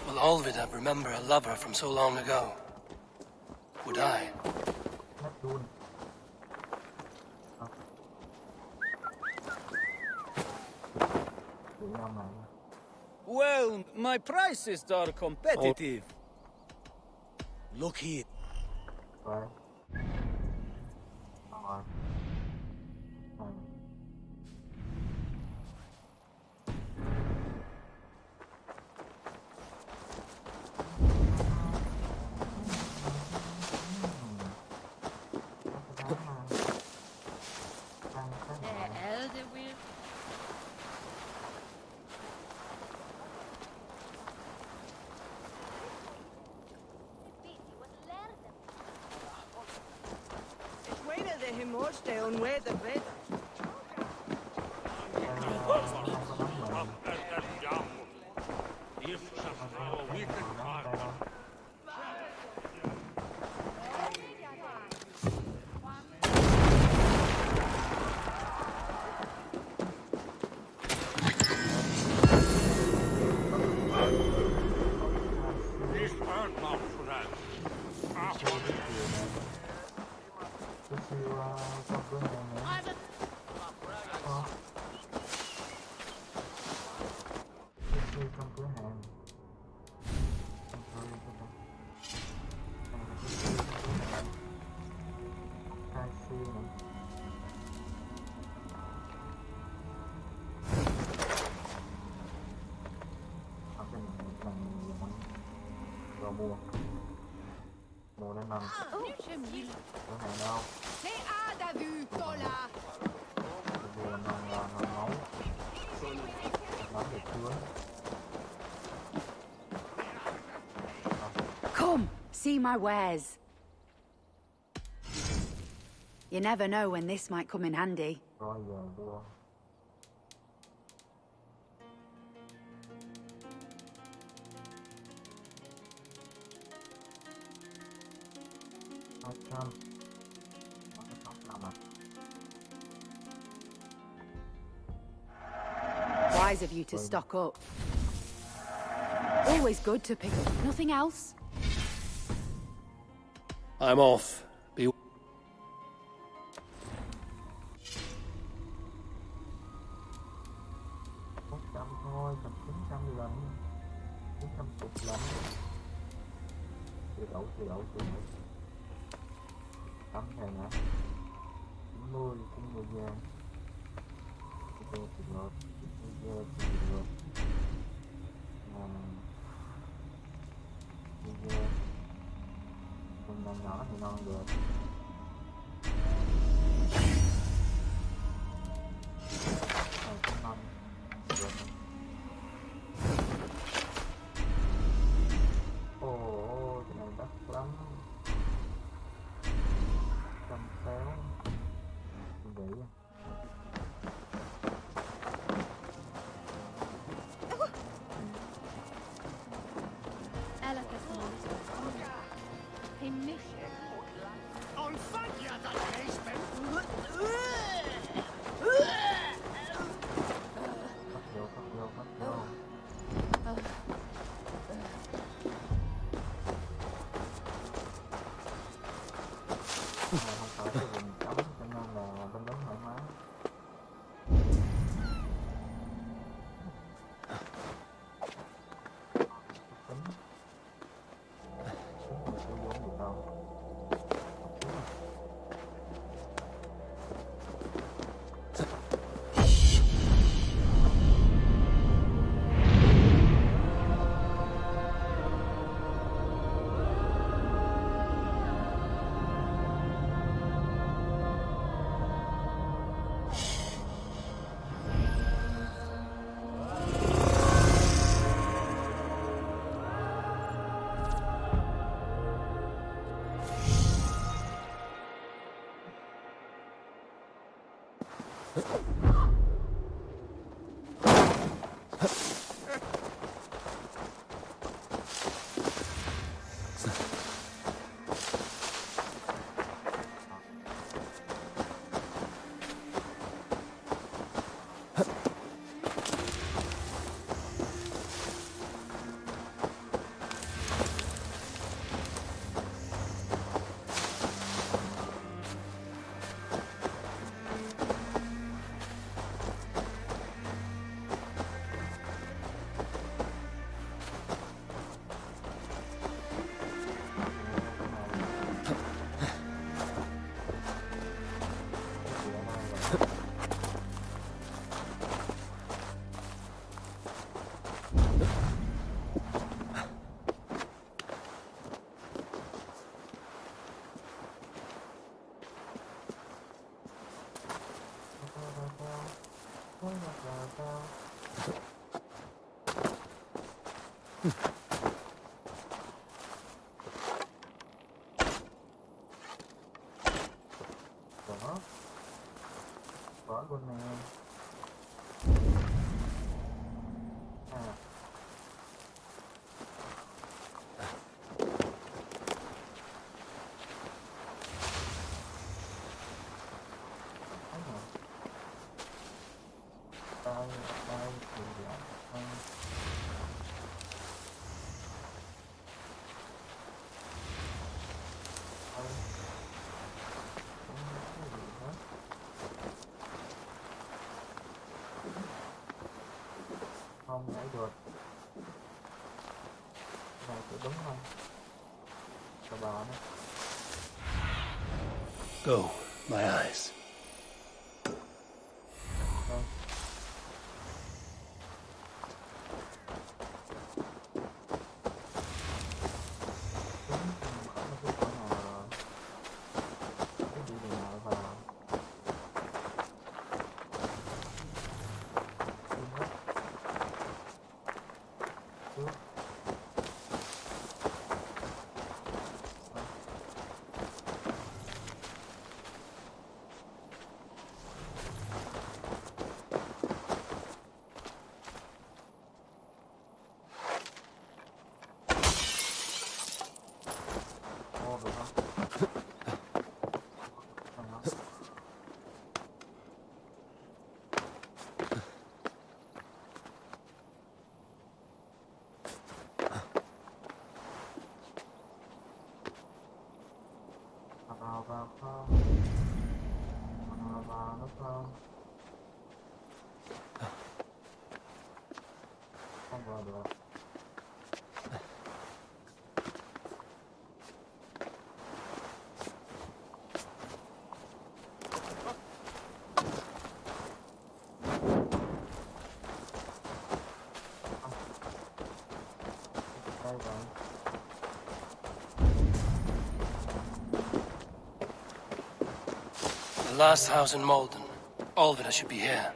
Will Alfida remember a lover from so long ago? Would I? Well, my prices are competitive. Look here. Right. siêu trong cửa hàng nữa. Siêu trong cửa hàng. Hai siêu nữa. Ở cái này rồi mua đến năm cửa hàng đâu vừa ngon nấu được chưa. Come, see my wares. You never know when this might come in handy. Rồi giờ mua. Wise of you to stock up. Always good to pick up. Nothing else? I'm off. Be thôi, cần 900 lần, 910 lần. Chưa đậu. 8 ngàn hả? 90 cũng 10 ngàn. Được. Con nhỏ thì non được. Ồ, cái này đắt lắm. 160 vậy. Có luôn nè. Go, my eyes. vào không? Vào nó không? Không vào được. The last house in Malden. Alfida should be here.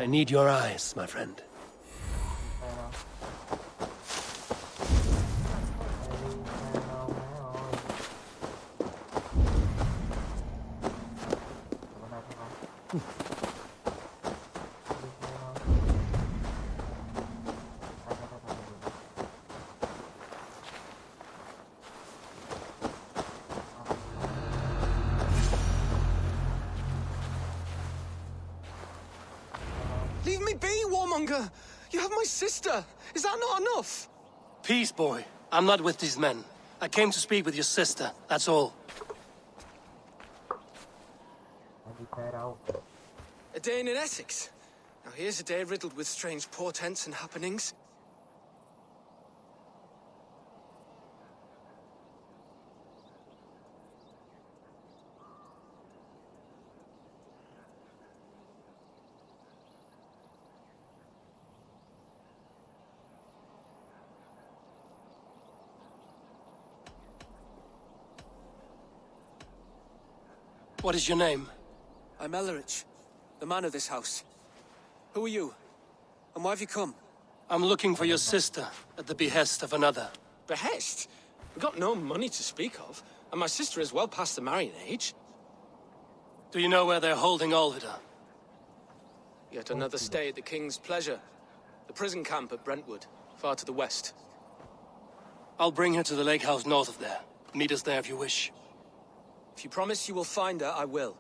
I need your eyes, my friend. Leave me be, warmonger! You have my sister! Is that not enough? Peace, boy. I'm not with these men. I came to speak with your sister, that's all. A day in Essex. Now here's a day riddled with strange portents and happenings. What is your name? I'm Ellerich, the man of this house. Who are you? And why have you come? I'm looking for your sister at the behest of another. Behest? We've got no money to speak of, and my sister is well past the marrying age. Do you know where they're holding Alfida? Yet another stay at the King's pleasure. The prison camp at Brentwood, far to the west. I'll bring her to the lake house north of there. Meet us there if you wish. If you promise you will find her, I will.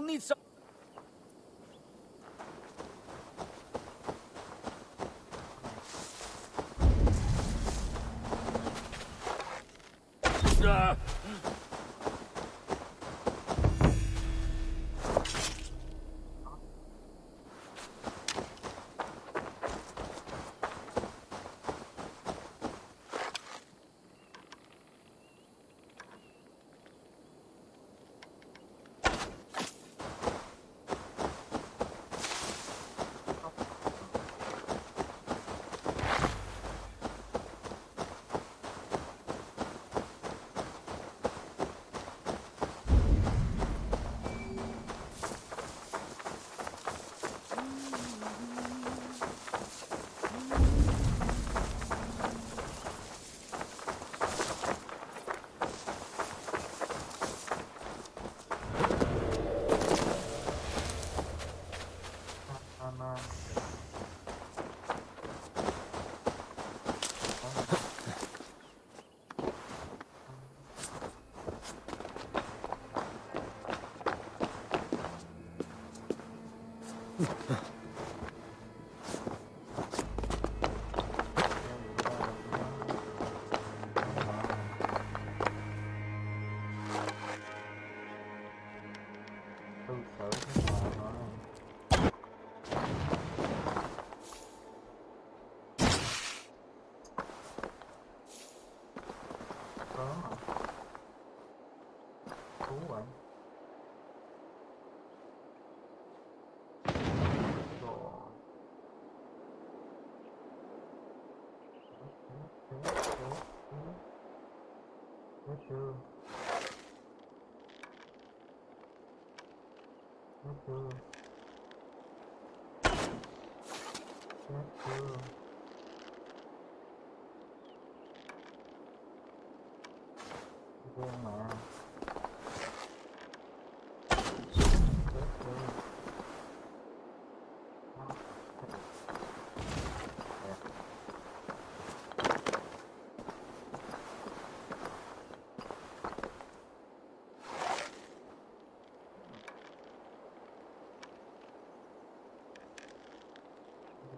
I'll need some. chưa? Chết chưa? Chết chưa? Ghen mà. Chết chưa?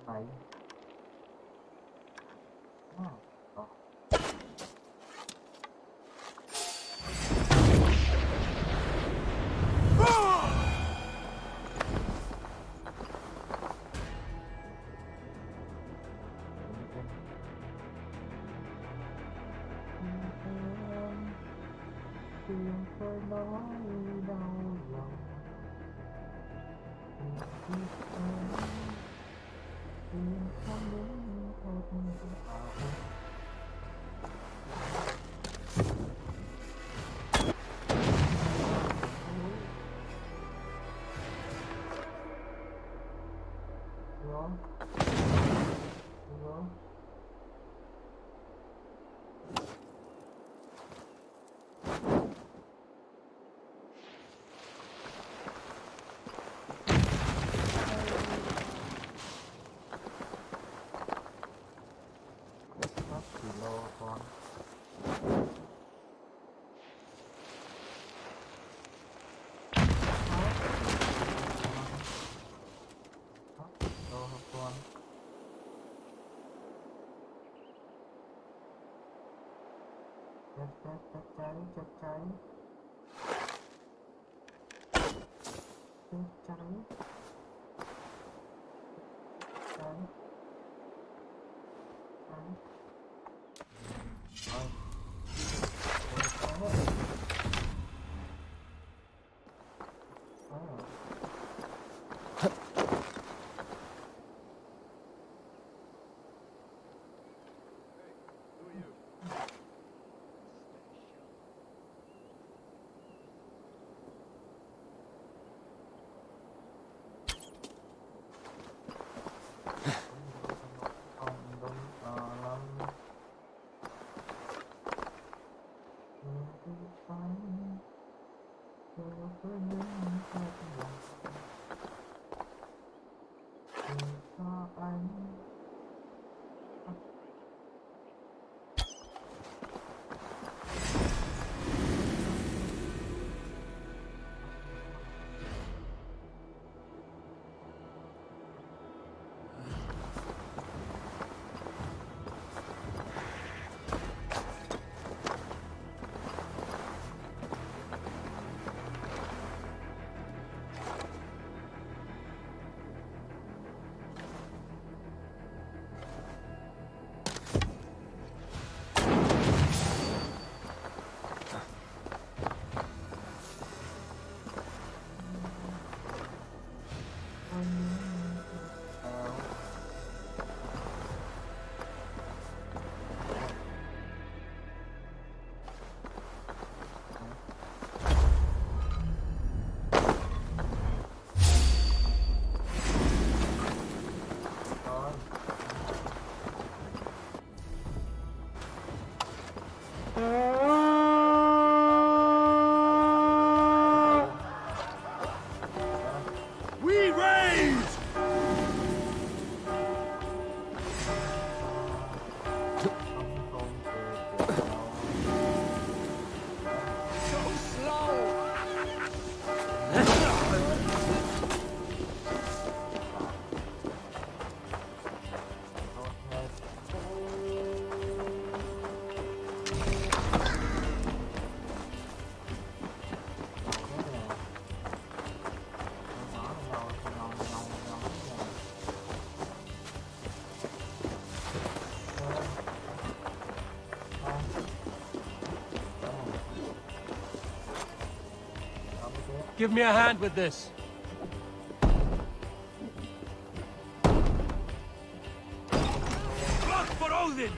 Này. Tiếng khơi nói đau lòng. Tiếng không đến thật ảo. Đó. Đó. Con con chắc cháy chắc cháy give me a hand with this. Blood for Odin!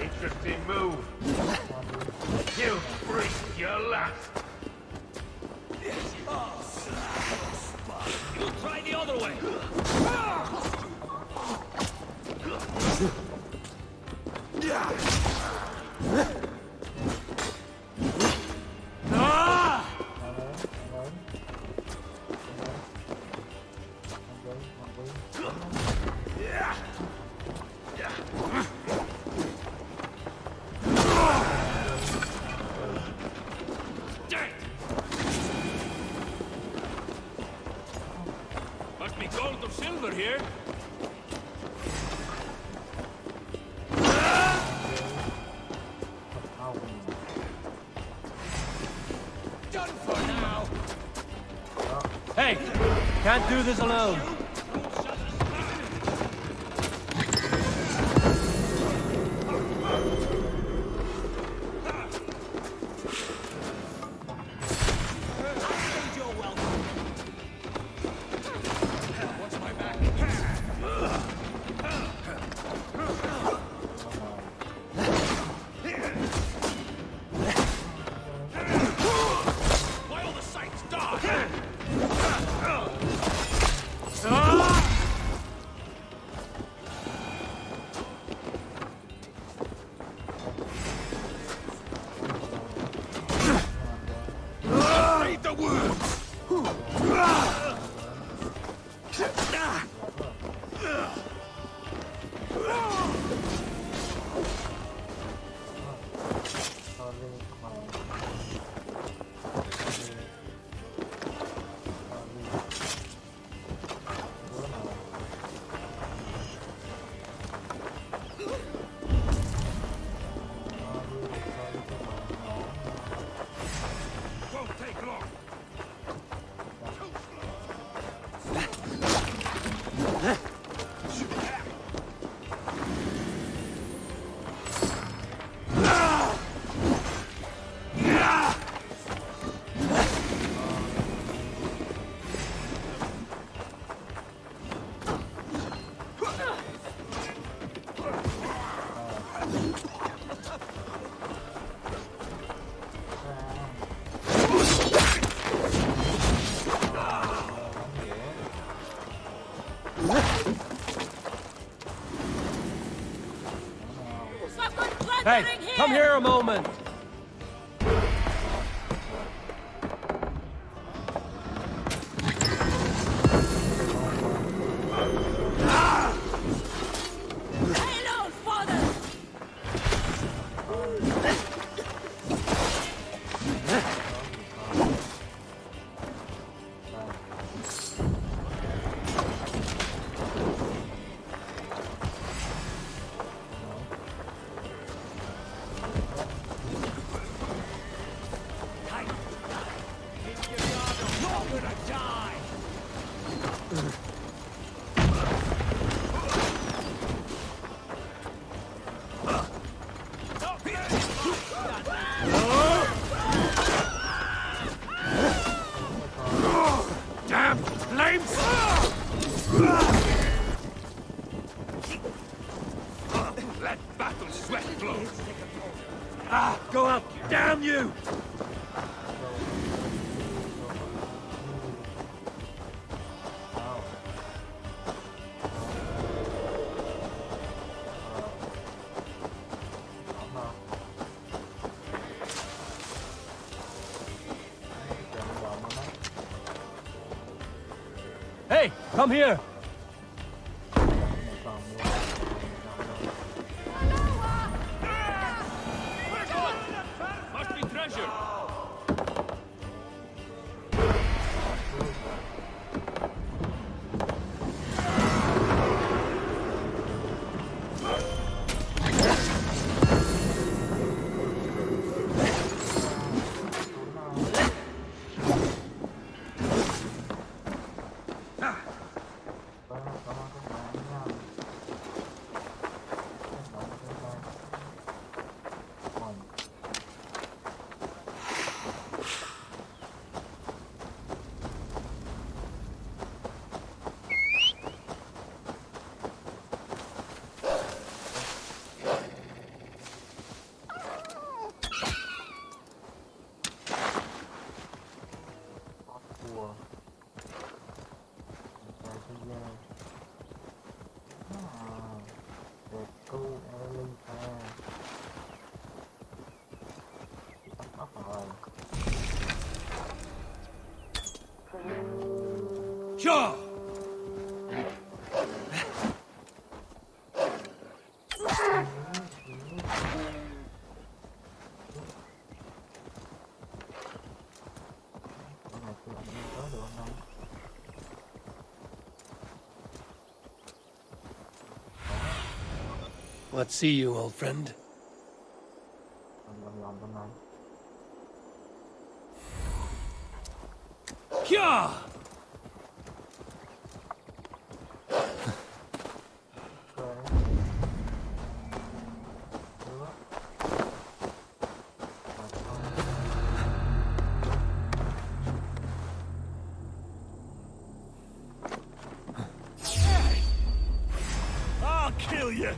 Interesting move. You freak, you're last. You try the other way. Must be gold or silver here. Done for now. Hey, can't do this alone. Hey, come here a moment. Go up! Damn you! Hey, come here! pleasure. Sure. Let's see you, old friend. Sure. I'll kill you.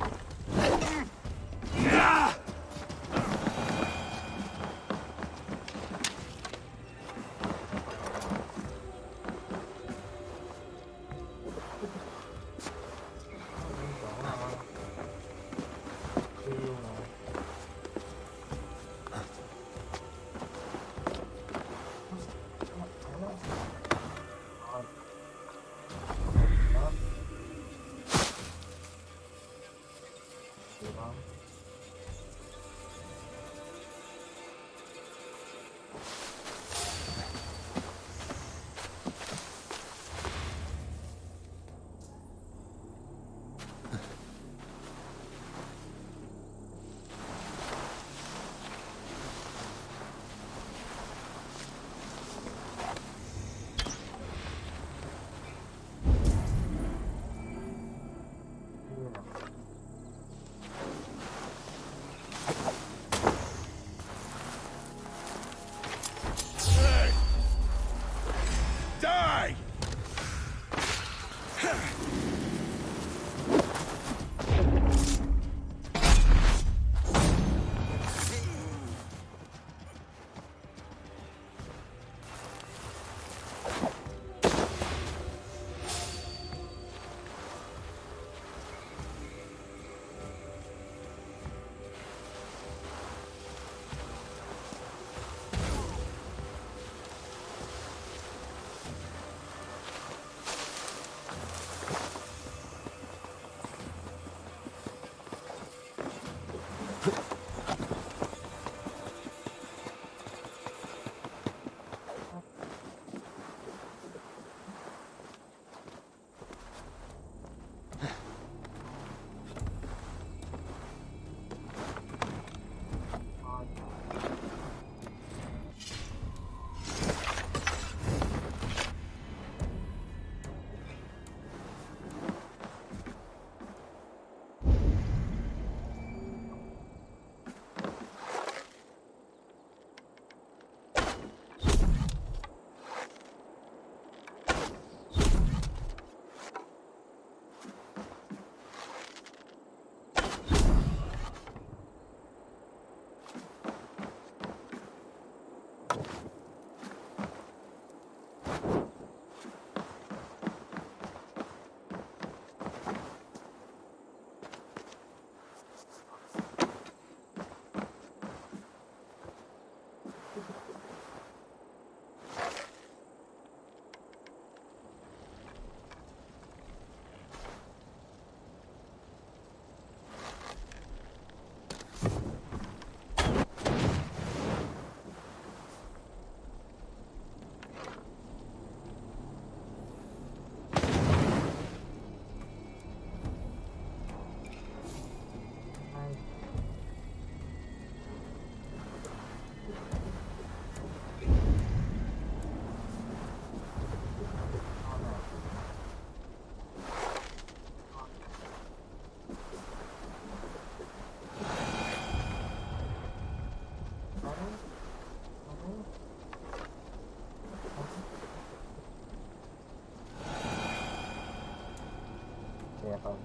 đẹp rồi.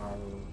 Hay.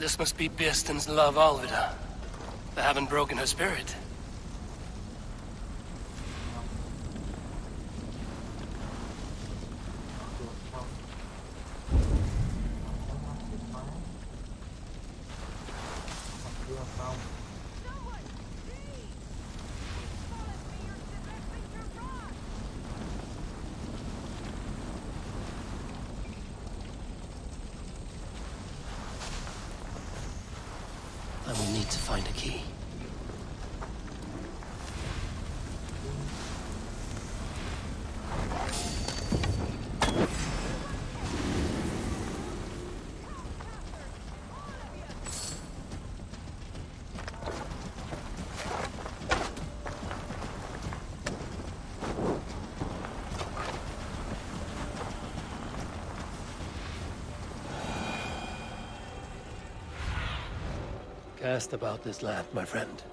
This must be Birsten's love, Alfida. They haven't broken her spirit. I will need to find a key. Cast about this land, my friend.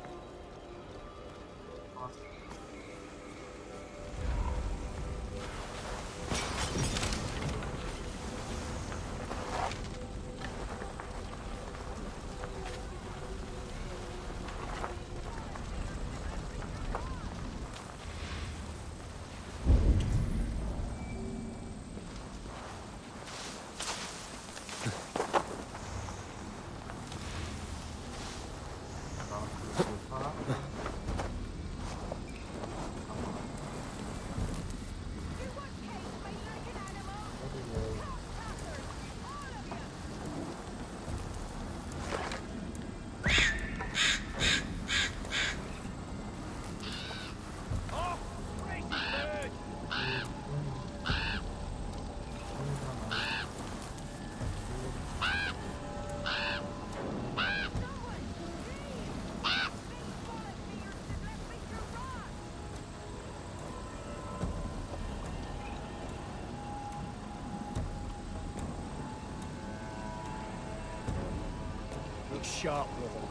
Look sharp, brother.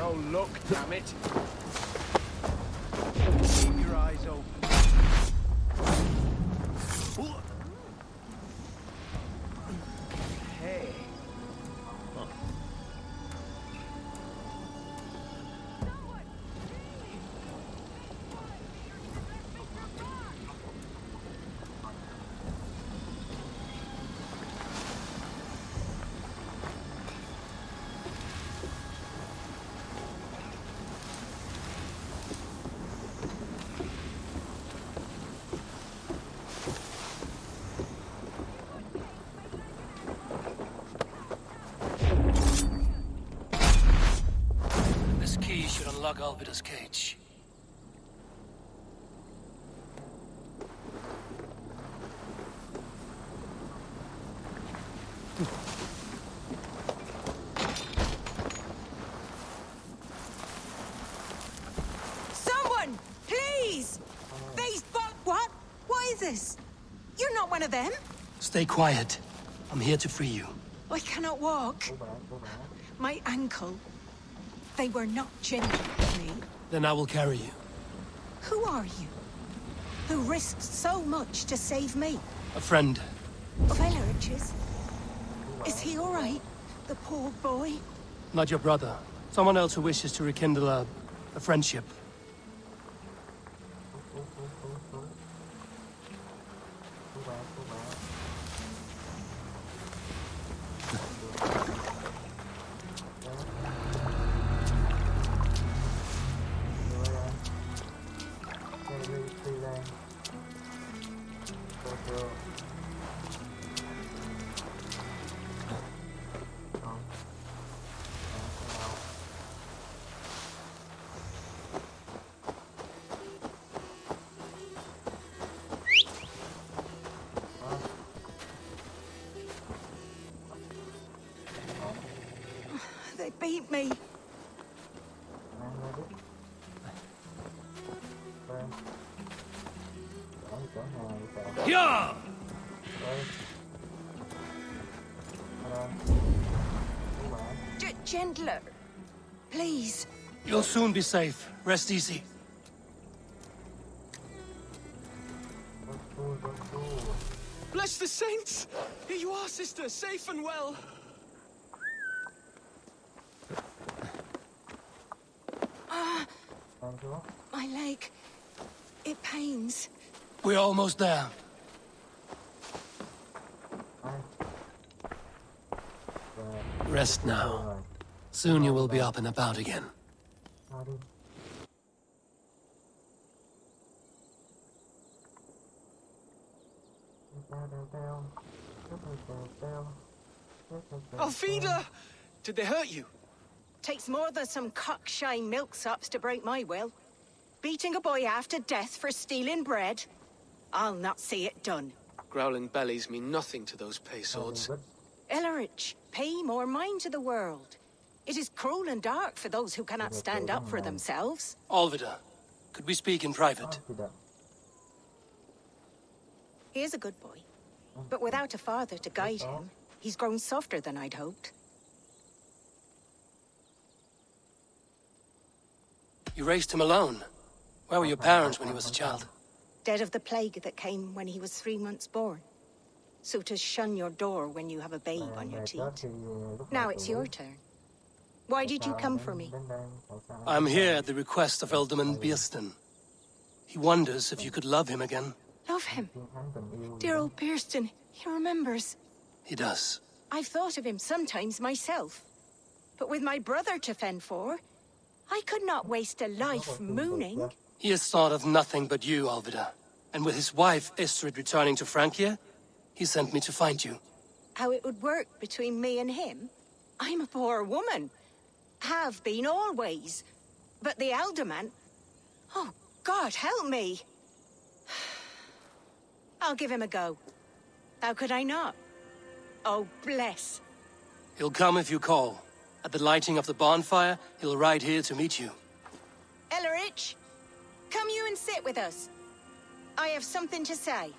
no luck, damn it. Keep your eyes open. Hey. This key should unlock Alfida's cage. Someone! Please! These what? What is this? You're not one of them? Stay quiet. I'm here to free you. I cannot walk. My ankle. They were not gentle with me. Then I will carry you. Who are you? Who risked so much to save me? A friend. Of Elrich's? Is he all right? The poor boy? Not your brother. Someone else who wishes to rekindle a friendship. They beat me. Yeah! Gentler. Please. You'll soon be safe. Rest easy. Bless the saints! Here you are, sister, safe and well. My leg. It pains. We're almost there. Rest now. Soon you will be up and about again. Alfida! Did they hurt you? Takes more than some cockshine milksops to break my will. Beating a boy half to death for stealing bread? I'll not see it done. Growling bellies mean nothing to those pay swords. Ellerich, pay more mind to the world. It is cruel and dark for those who cannot stand up for themselves. Alfida, could we speak in private? He is a good boy. But without a father to guide him, he's grown softer than I'd hoped. You raised him alone. Where were your parents when he was a child? Dead of the plague that came when he was 3 months born. Suitors shun your door when you have a babe on your teat. Now it's your turn. Why did you come for me? I'm here at the request of Ealdorman Bierston. He wonders if you could love him again. Love him? Dear old Bierston, he remembers. He does. I've thought of him sometimes myself. But with my brother to fend for, I could not waste a life mooning. He has thought of nothing but you, Alfida. And with his wife, Istrid, returning to Francia, he sent me to find you. How it would work between me and him? I'm a poor woman. Have been always. But the Alderman... Oh, God, help me. I'll give him a go. How could I not? Oh, bless. He'll come if you call. At the lighting of the bonfire, he'll ride here to meet you. Ellerich, come you and sit with us. I have something to say.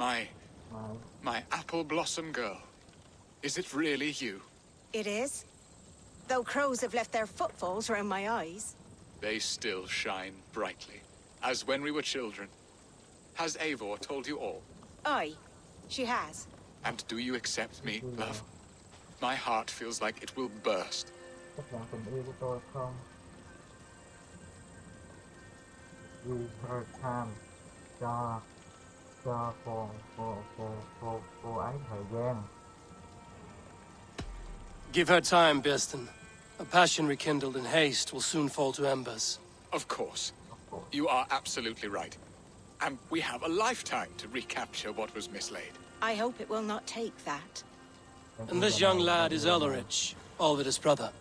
My apple blossom girl. Is it really you? It is. Though crows have left their footfalls around my eyes. They still shine brightly, as when we were children. Has Eivor told you all? Aye, she has. And do you accept me, love? My heart feels like it will burst. Chấp nhận tình yêu của tôi không? Give her time. Cho cô ấy thời gian. Give her time, Birsten. A passion rekindled in haste will soon fall to embers. Of course. You are absolutely right. And we have a lifetime to recapture what was mislaid. I hope it will not take that. And this young lad is Ulrich, Alvida's brother.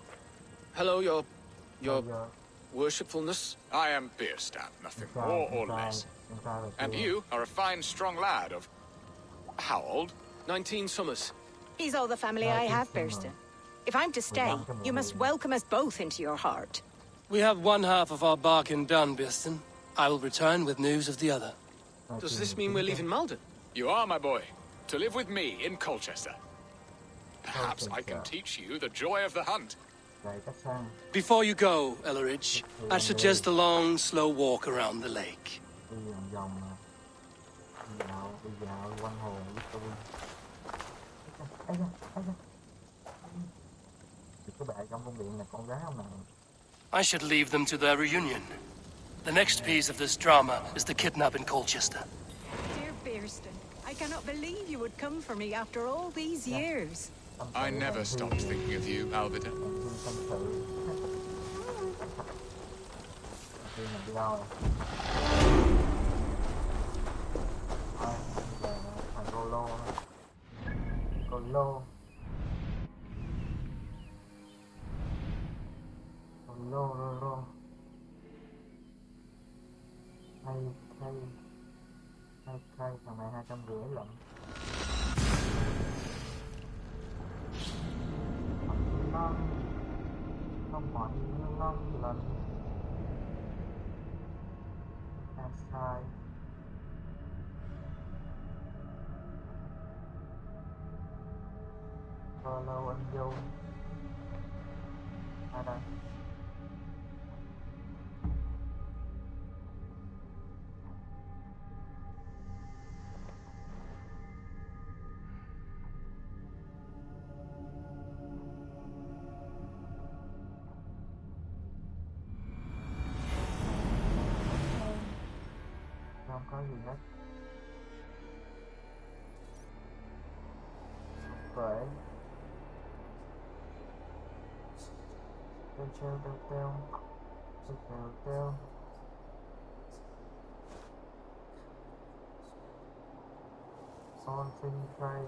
Hello, your worshipfulness. I am Bierstan, nothing more or less. And you are a fine, strong lad of... how old? 19 summers. He's all the family I have, Birsten. If I'm to stay, you must welcome us both into your heart. We have one half of our bargain done, Birsten. I will return with news of the other. Does this mean we're leaving Malden? You are, my boy. To live with me in Colchester. Perhaps I can teach you the joy of the hunt. Before you go, Ellerich, I suggest a long, slow walk around the lake. I should leave them to their reunion. The next piece of this drama is the kidnap in Colchester. Dear Birsten, I cannot believe you would come for me after all these years. I never stopped thinking of you, Alfida. Hay thằng này 250 lận. Không mọi năm lần sai follow anh vô đây không có gì hết. Vậy teo son sinh trai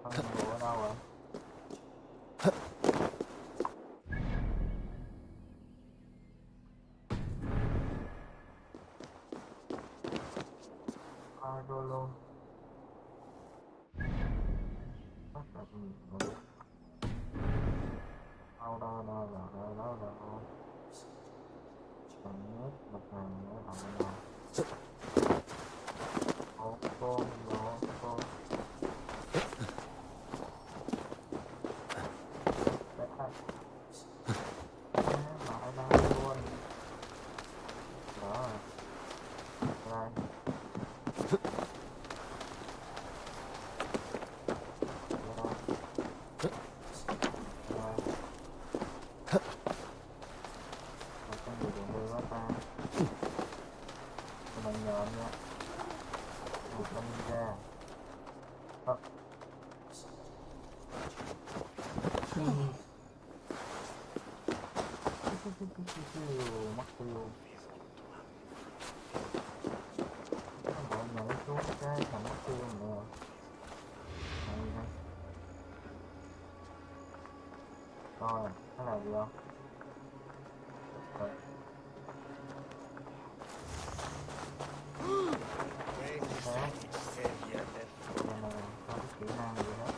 ăn bữa ở đâu ạ? Rolo bắt đầu đâu chẳng nhất một ngày nữa là con lại đây luôn đó rồi mất tiêu mọi nhảy xuống cái thằng mất tiêu nè rồi cái là gì không rồi. Có kỹ năng gì hết.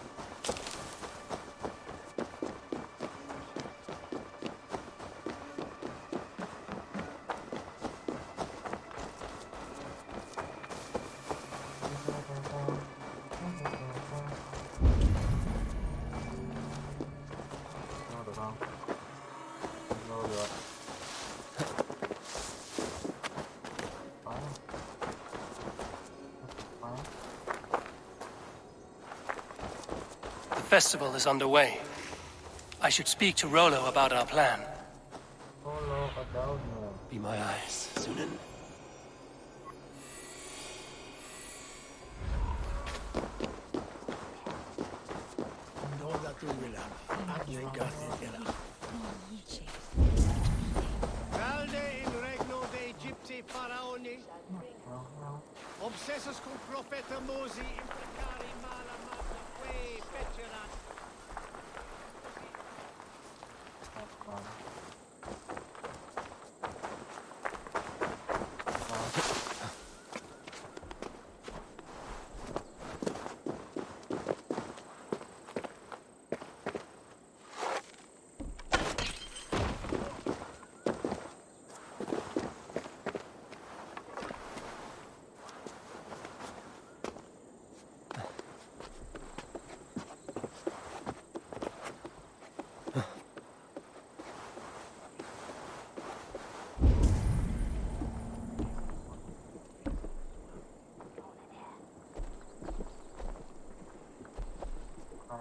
Vâng. Vô được. The festival is underway. I should speak to Rollo about our plan. Be my eyes, Sunan. Valde in regno de Egypti faraoni. Obsessus cum profeta Mosi imprecari mala mata que fecerat.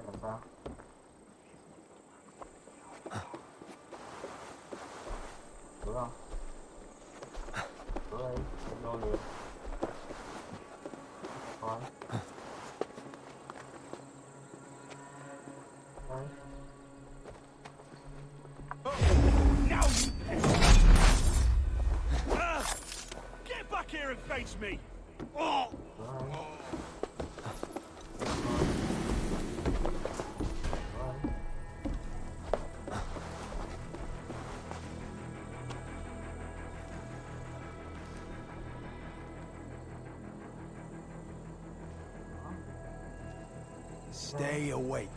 Làm sao? Được không? Được đi, em vô liền. Thôi. Đây. Get back here and face me! Oh! Stay awake.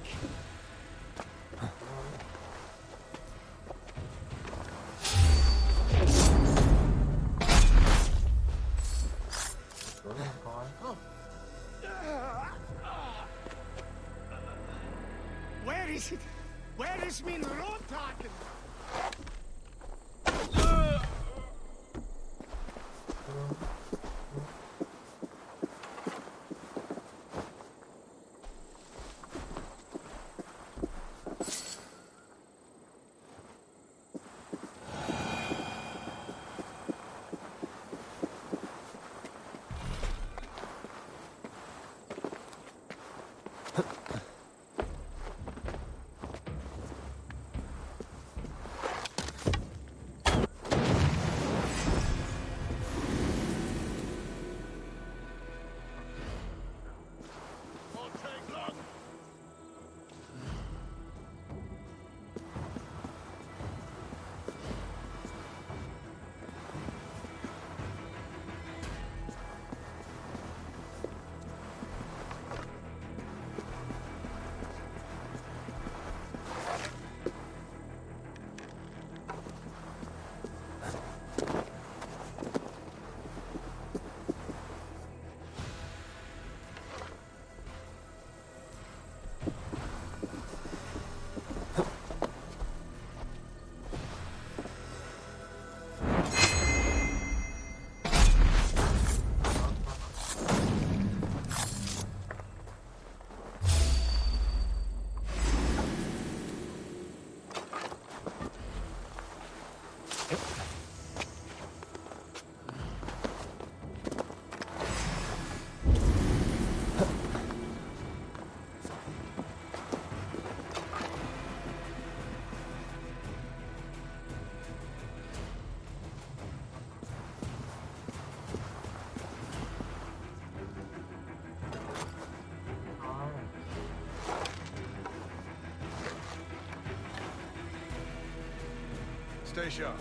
Where is it? Where is min rådtaken? Stay sharp.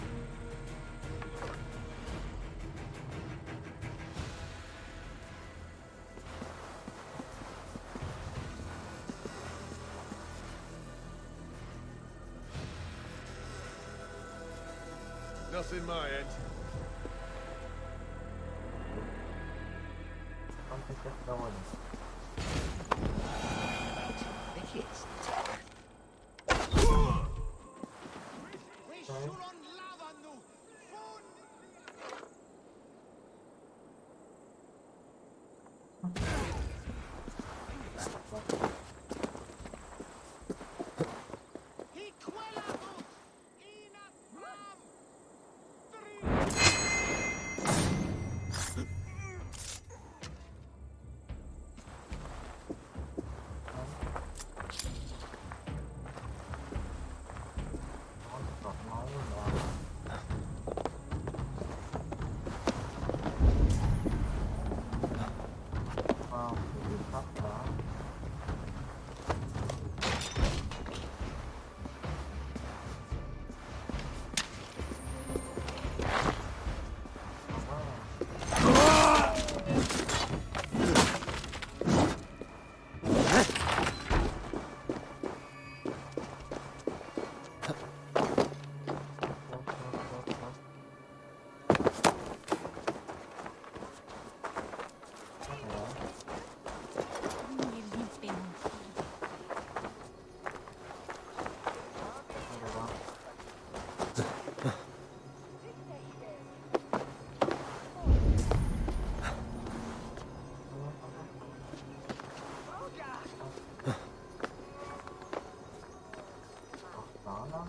Nothing my end. Không thể chết rồi. nhỏ đó.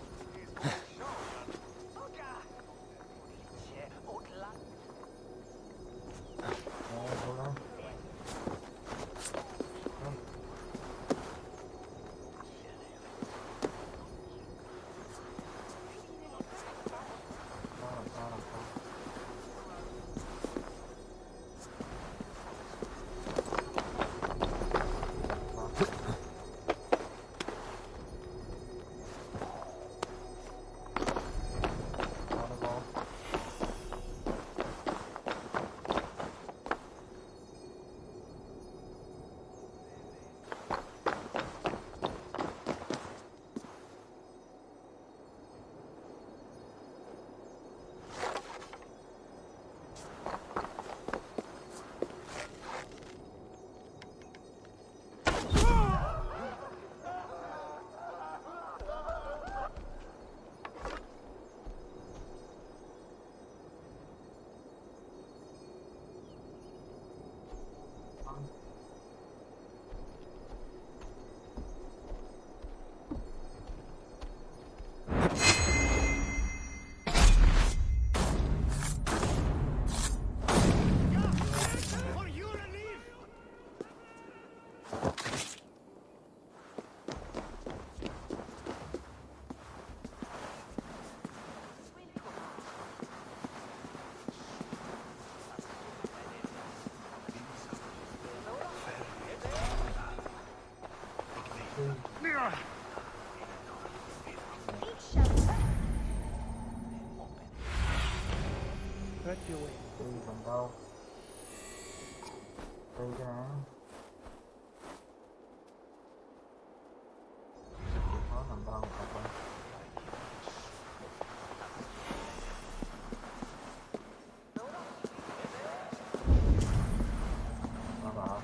Đi bằng đâu? Đi ra. Khó nằm đâu cả con. Bảo.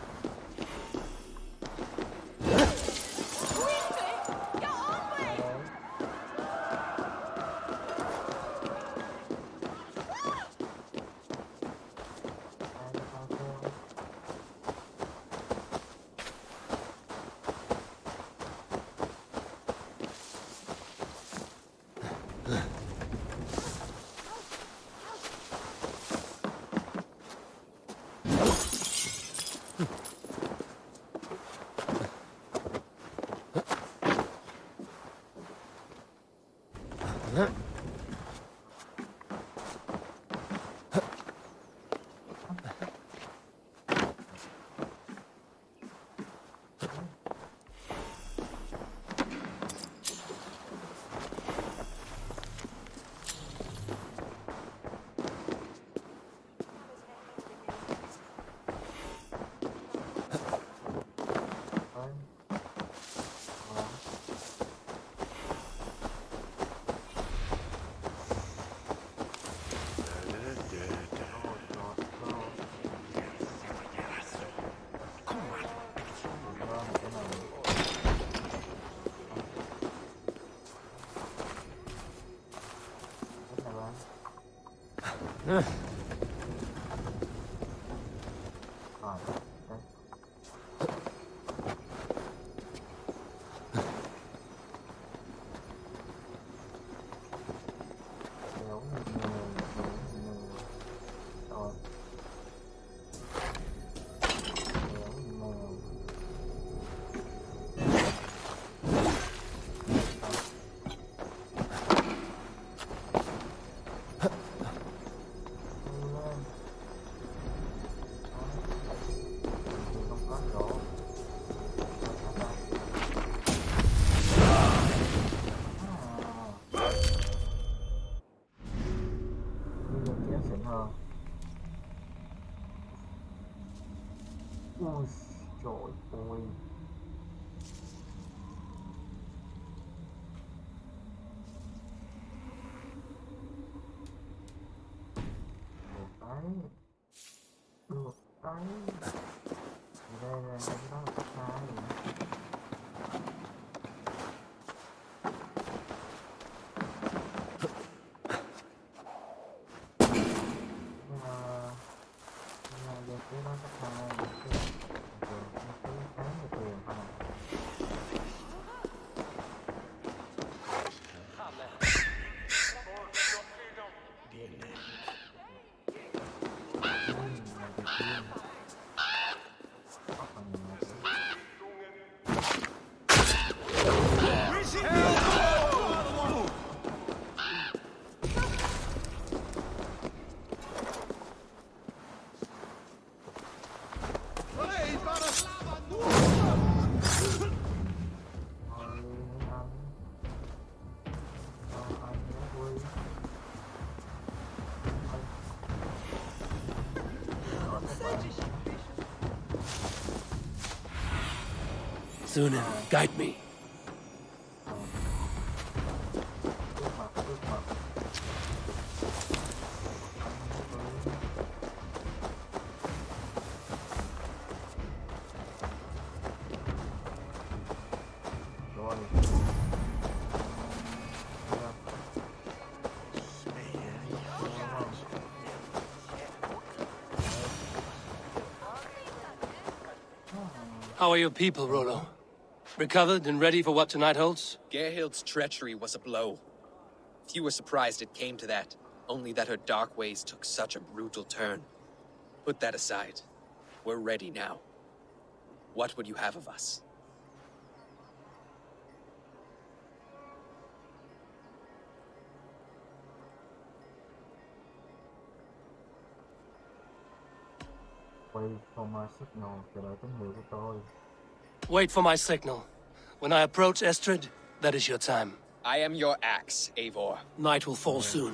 Ui trời ơi. Được đấy. Đây là cái đó là sai. Cái đó chắc là cái tháng được Sunan, guide me. How are your people, Rollo? Recovered and ready for what tonight holds? Gerhild's treachery was a blow. Few were surprised it came to that, only that her dark ways took such a brutal turn. Put that aside. We're ready now. What would you have of us? Wait for my signal, chờ đợi tín hiệu của tôi. Wait for my signal. When I approach Estrid, that is your time. I am your axe, Eivor. Night will fall soon.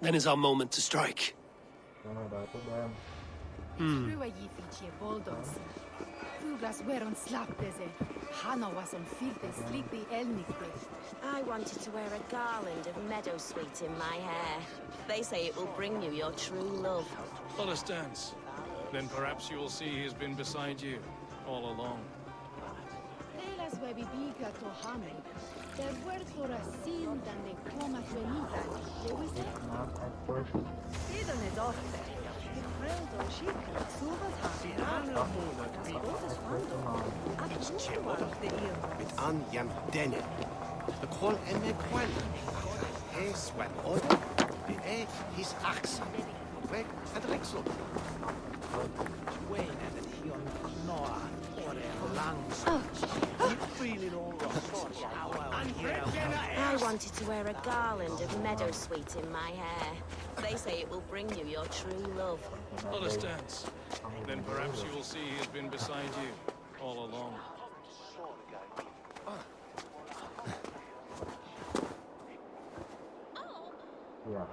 Then is our moment to strike. Đợi tới đêm. Frua gifici e boldos. Fuglas weron slaptese. Hano was on filthy sleepy elnikbe. I wanted to wear a garland of meadowsweet in my hair. They say it will bring you your true love. Let us dance. Then perhaps you will see he has been beside you all along. Telas webi biga to hame. Der word a sin dan de coma venita. Le wise? Sidon dorte. Gefreldo schicka. Suvas Mit an jam denne. De kwal en me kwal. Hij swan order. De his axe. Weg het riksel. Wayne and he on Noah or lungs. Feeling all I wanted to wear a garland of meadowsweet in my hair. They say it will bring you your true love. Let us dance. Then perhaps you will see he has been beside you all along. Yeah.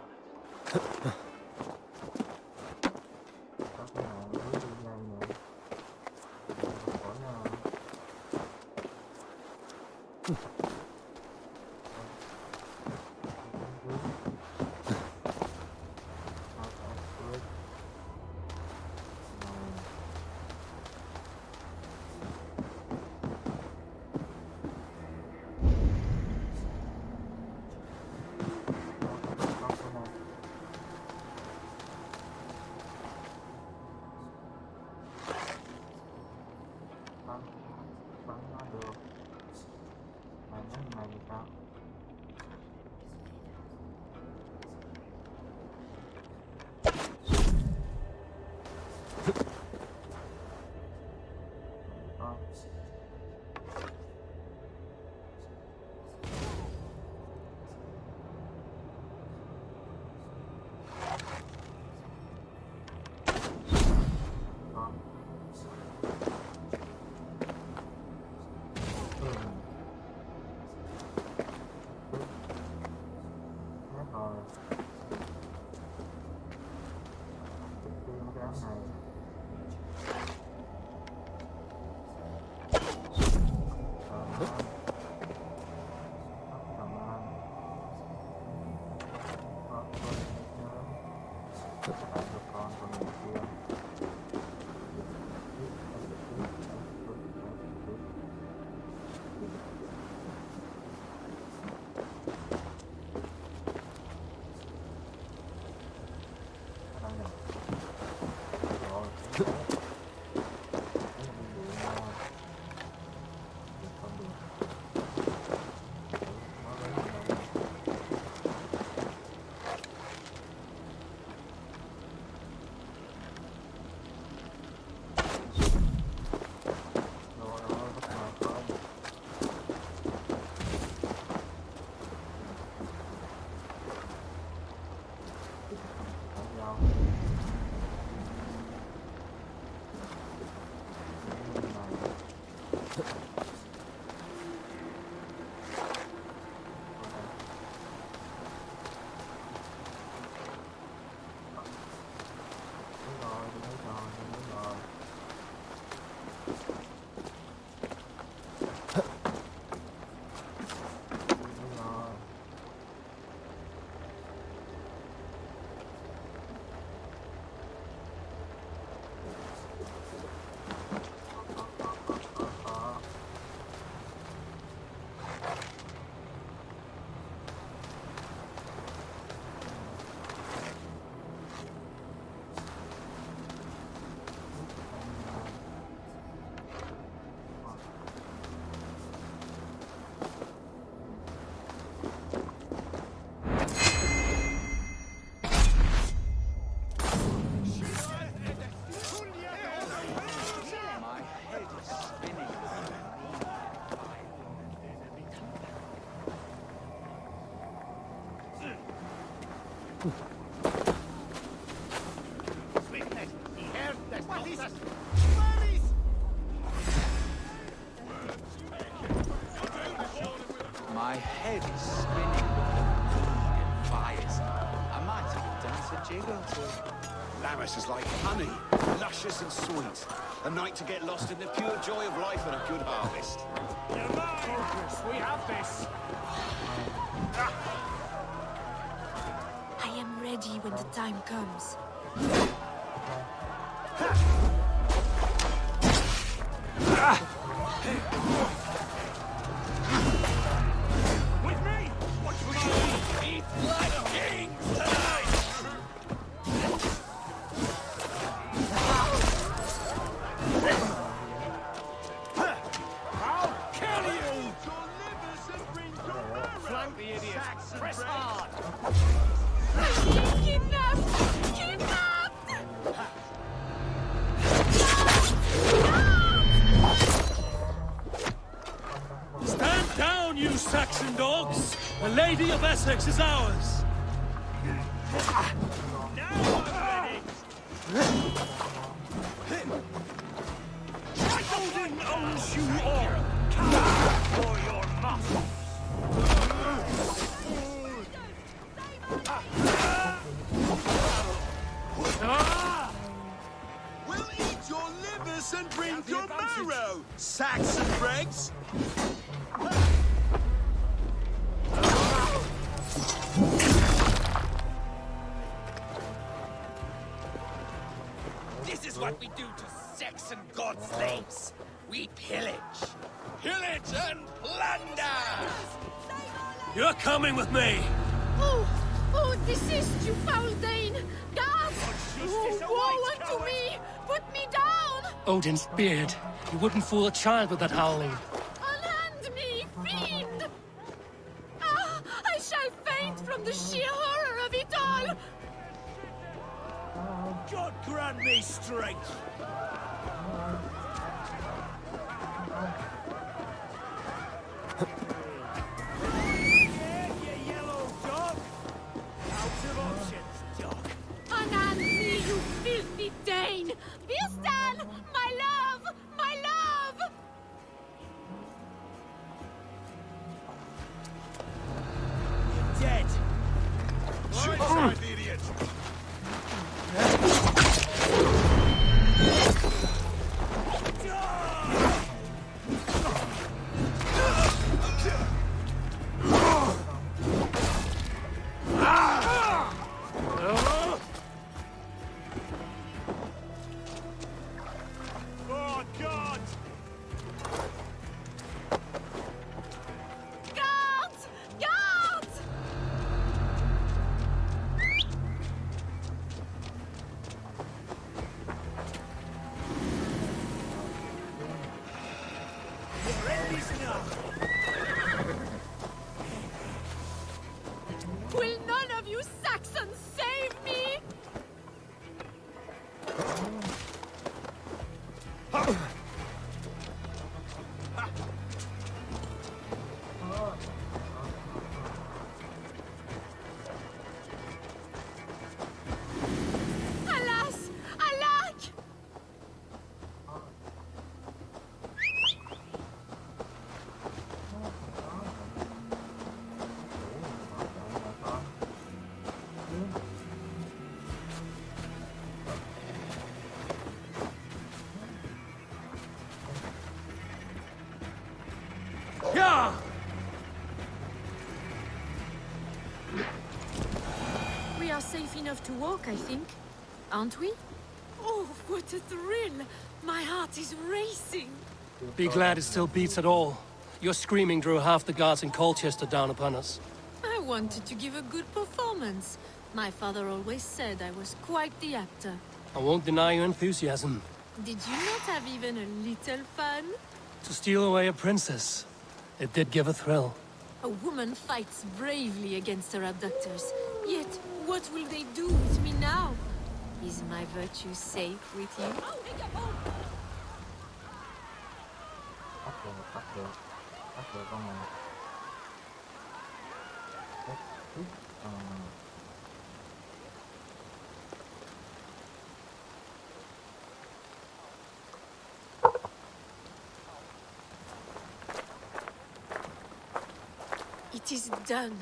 My head is spinning with the food and fires. I might even dance a jig or two. Lamis is like honey, luscious and sweet. A night to get lost in the pure joy of life and a good harvest. Focus, we have this. I am ready when the time comes. With me! Watch me! Eat like kings tonight! I'll kill you! Flank the idiots! Press hard! Kidnapped! Kidnapped! Stand down, you Saxon dogs! The Lady of Essex is ours! Now I'm ready! Odin owns you all! Come for your muscle! We'll eat your livers and drink your marrow, Saxon dregs! This is what we do to Saxon god slaves. We pillage. Pillage and plunder! You're coming with me! Oh, desist, you foul Dane! Guards! Woe unto me! Put me down! Odin's beard. You wouldn't fool a child with that howling. Unhand me, fiend! Ah, I shall faint from the sheer horror of it all! God grant me strength! You yellow dog! Out of options, dog! Unhand me, you filthy Dane! Birsten! My love! My love! You're dead! Right side, idiot! Oh, God! Guards! Guards! Your end is now! Will none of you Saxons save me? Alas! Alack! Yeah! We are safe enough to walk, I think. Aren't we? Oh, what a thrill! My heart is racing. Be glad it still beats at all. Your screaming drew half the guards in Colchester down upon us. I wanted to give a good performance. My father always said I was quite the actor. I won't deny your enthusiasm. Did you not have even a little fun? To steal away a princess, it did give a thrill. A woman fights bravely against her abductors. Yet, what will they do with me now? Is my virtue safe with you? Bắt được con này. It is done.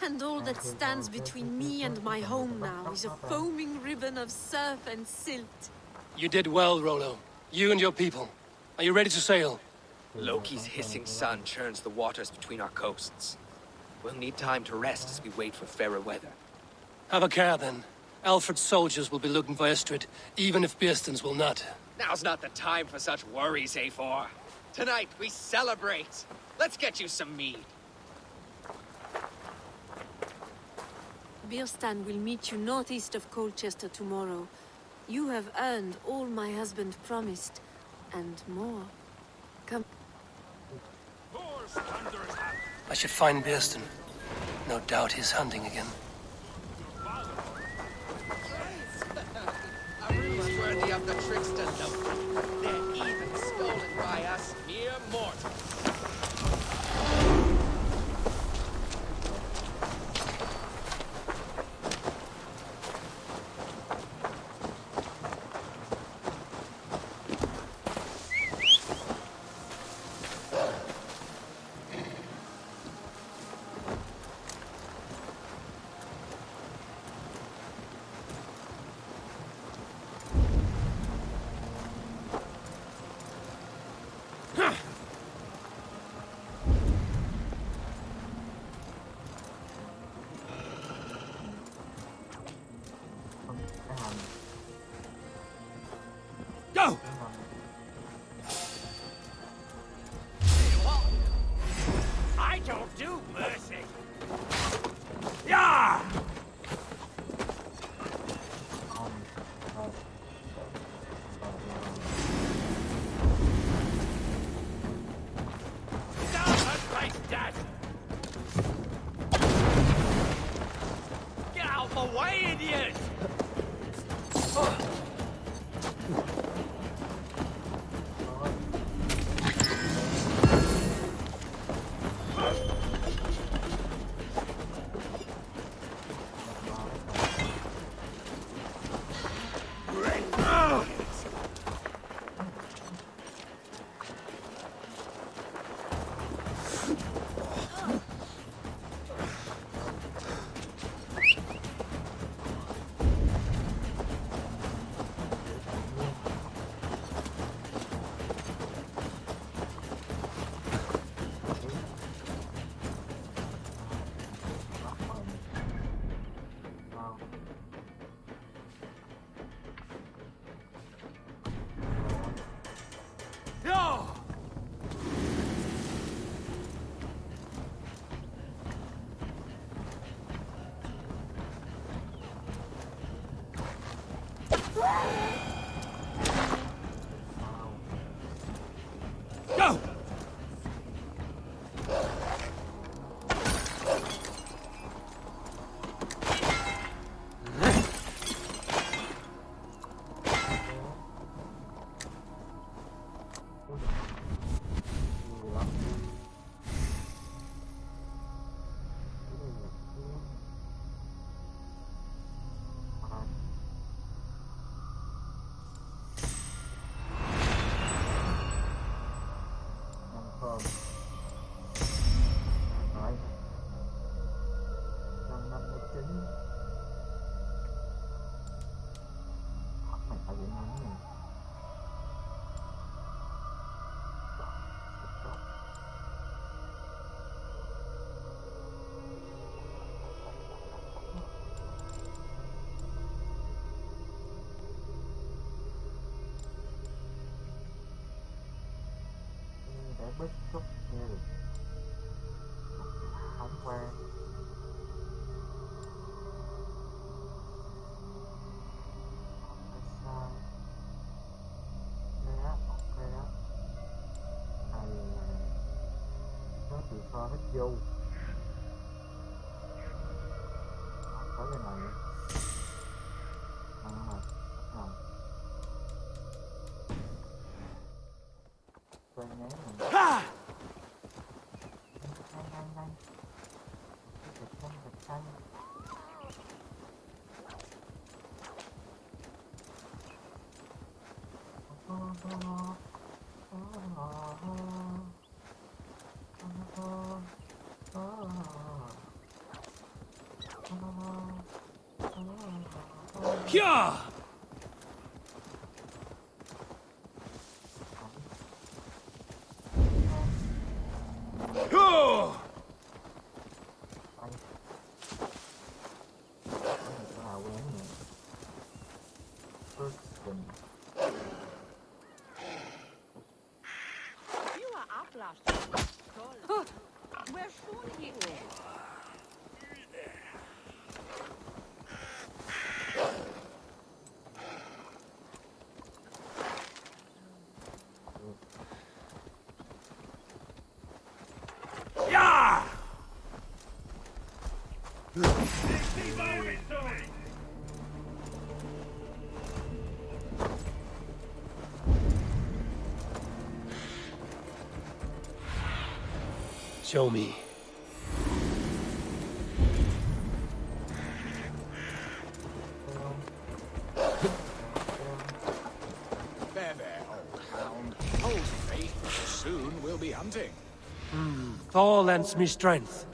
And all that stands between me and my home now is a foaming ribbon of surf and silt. You did well, Rollo. You and your people. Are you ready to sail? Loki's hissing sun churns the waters between our coasts. We'll need time to rest as we wait for fairer weather. Have a care, then. Alfred's soldiers will be looking for Estrid, even if Bearstons will not. Now's not the time for such worries, Eivor. Tonight, we celebrate. Let's get you some mead. Birstan will meet you northeast of Colchester tomorrow. You have earned all my husband promised, and more. Come. I should find Bearston. No doubt he's hunting again. A ruse worthy of the trickster Loki. They're even stolen by us mere mortals. Go! I don't do mercy. Yeah! Down her face, Dad! Get out of my way, idiot! Go! Bức xúc như không quen sao đấy á, ok á, này có từ kho hết vô có cái này rồi quên nháy mình nhanh vịt xanh Hyah! Oh! Show me. There, old hound. Hold faith. Soon we'll be hunting. Thor lends me strength.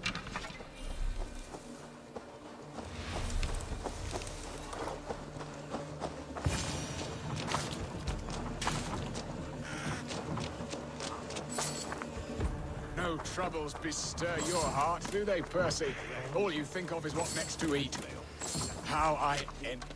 No troubles bestir your heart, do they, Percy? All you think of is what next to eat. How I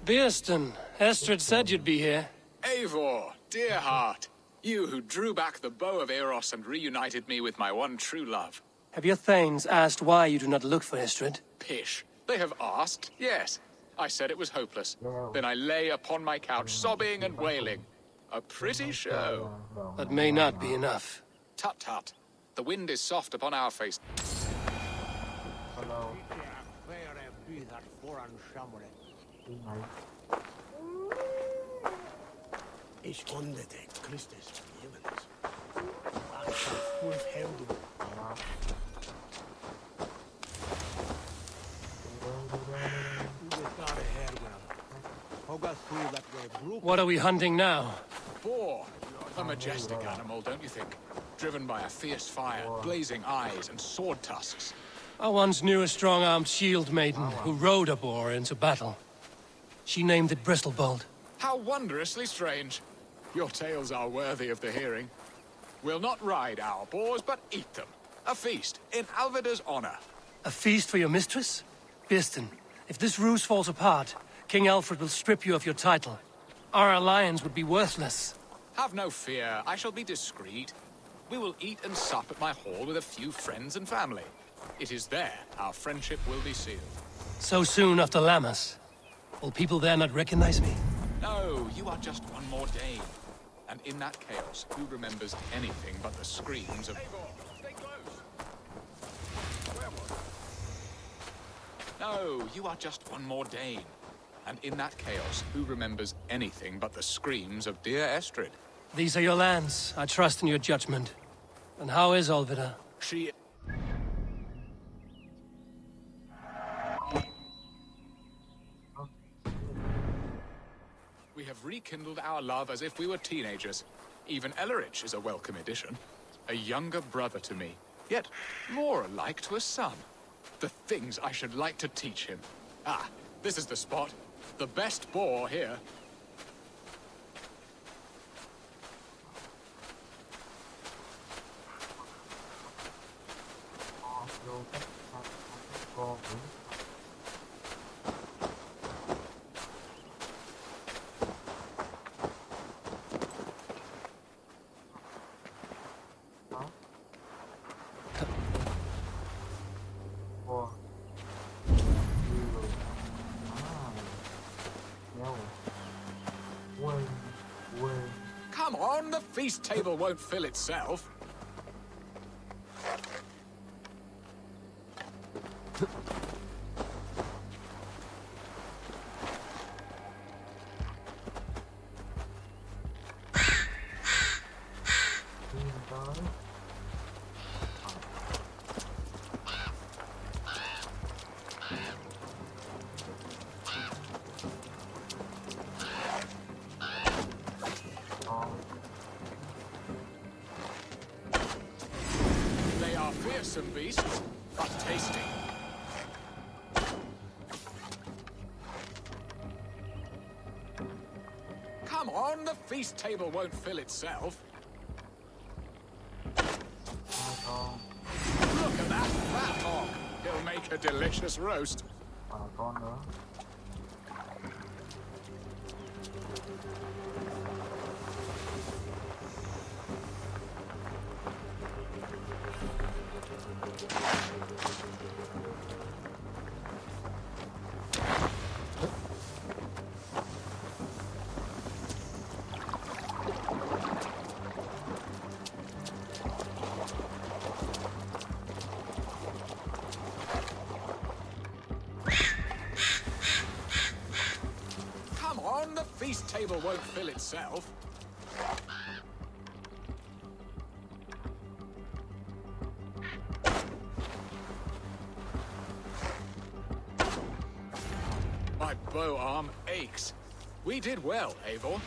Bearston, Estrid said you'd be here. Eivor, dear heart. You who drew back the bow of Eros and reunited me with my one true love. Have your thanes asked why you do not look for Estrid? Pish. They have asked, yes. I said it was hopeless. Then I lay upon my couch, sobbing and wailing. A pretty show. That may not be enough. Tut tut. The wind is soft upon our face. Hello. Ich konnte den Christus vergebens. Was full Heldu. What are we hunting now? Boar. A majestic animal, don't you think? Driven by a fierce fire, blazing eyes, and sword tusks. I once knew a strong-armed shield maiden who rode a boar into battle. She named it Bristolbolt. How wondrously strange. Your tales are worthy of the hearing. We'll not ride our boars, but eat them. A feast, in Alvida's honor. A feast for your mistress? Bearston, if this ruse falls apart, King Alfred will strip you of your title. Our alliance would be worthless. Have no fear, I shall be discreet. We will eat and sup at my hall with a few friends and family. It is there our friendship will be sealed. So soon after Lammas? Will people there not recognize me? No, you are just one more day. And in that chaos, who remembers anything but the screams of... Stay close! No, you are just one more Dane. And in that chaos, who remembers anything but the screams of dear Estrid? These are your lands. I trust in your judgment. And how is Alvida? She... We have rekindled our love as if we were teenagers. Even Ellerich is a welcome addition. A younger brother to me, yet more alike to a son. The things I should like to teach him. Ah, this is the spot. The best boar here. Come on, the feast table won't fill itself. Fearsome beasts, but tasty. Come on, the feast table won't fill itself. Look at that fat hog. He'll make a delicious roast. Con nữa. Feast table won't fill itself. My bow arm aches. We did well, Eivor.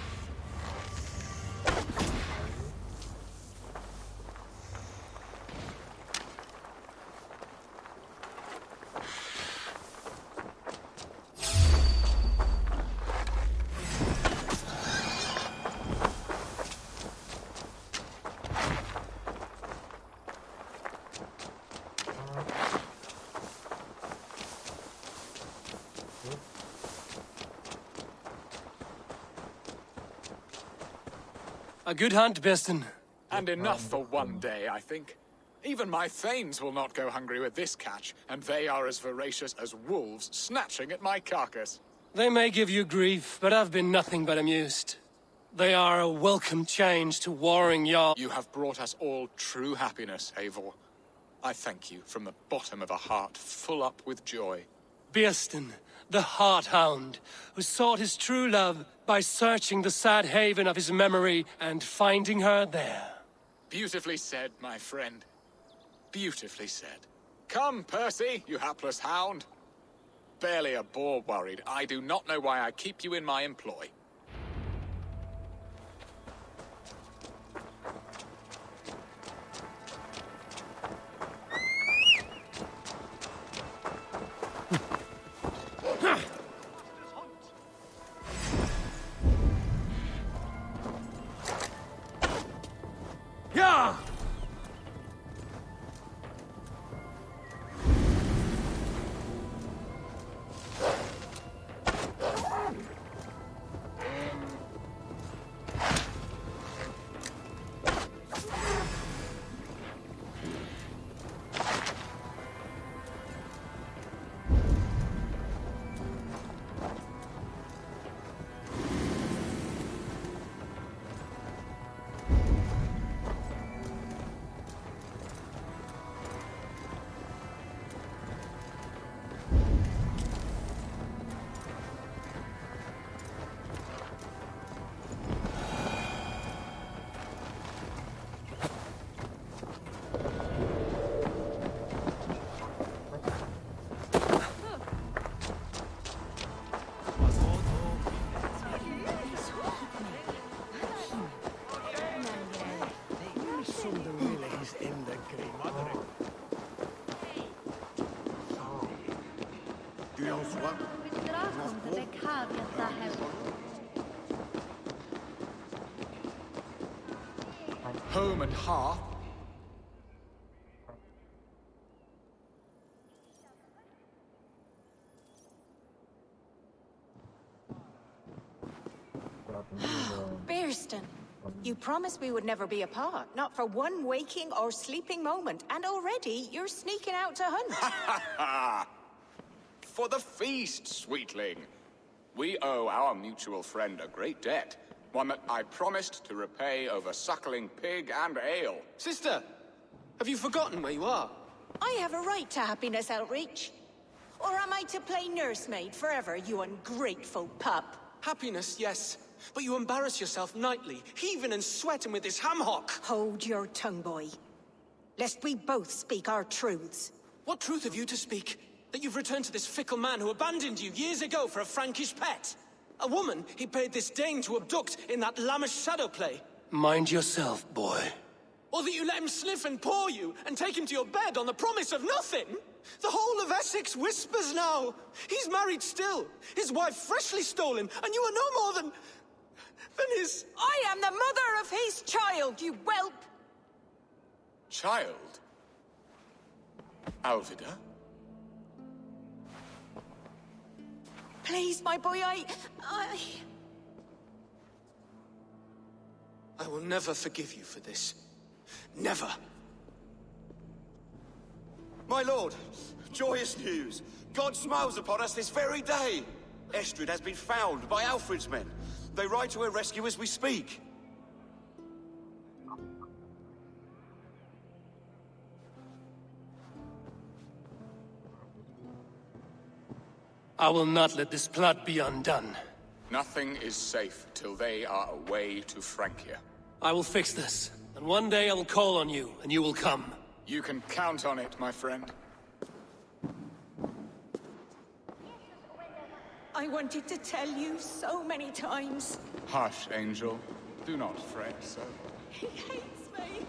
A good hunt, Beston. And enough for one day, I think. Even my thanes will not go hungry with this catch, and they are as voracious as wolves snatching at my carcass. They may give you grief, but I've been nothing but amused. They are a welcome change to warring Jarl. You have brought us all true happiness, Eivor. I thank you from the bottom of a heart full up with joy. Beston, the Heart Hound, who sought his true love by searching the sad haven of his memory and finding her there. Beautifully said, my friend. Beautifully said. Come, Percy, you hapless hound. Barely a boar worried. I do not know why I keep you in my employ. Yeah! Home and hearth. Bearston, you promised we would never be apart, not for one waking or sleeping moment, and already you're sneaking out to hunt. For the feast, sweetling. We owe our mutual friend a great debt. One that I promised to repay over suckling pig and ale. Sister, have you forgotten where you are? I have a right to happiness, Outreach. Or am I to play nursemaid forever, you ungrateful pup? Happiness, yes. But you embarrass yourself nightly, heaving and sweating with this ham-hock. Hold your tongue, boy. Lest we both speak our truths. What truth have you to speak? That you've returned to this fickle man who abandoned you years ago for a Frankish pet? A woman he paid this Dane to abduct in that lammish shadow play? Mind yourself, boy. Or that you let him sniff and paw you, and take him to your bed on the promise of nothing? The whole of Essex whispers now. He's married still. His wife freshly stolen, and you are no more than his... I am the mother of his child, you whelp! Child? Alfida? Please, my boy, I will never forgive you for this. Never. My lord, joyous news. God smiles upon us this very day. Estrid has been found by Alfred's men. They ride to her rescue as we speak. I will not let this plot be undone. Nothing is safe till they are away to Francia. I will fix this, and one day I will call on you, and you will come. You can count on it, my friend. I wanted to tell you so many times. Hush, Angel. Do not fret so. He hates me.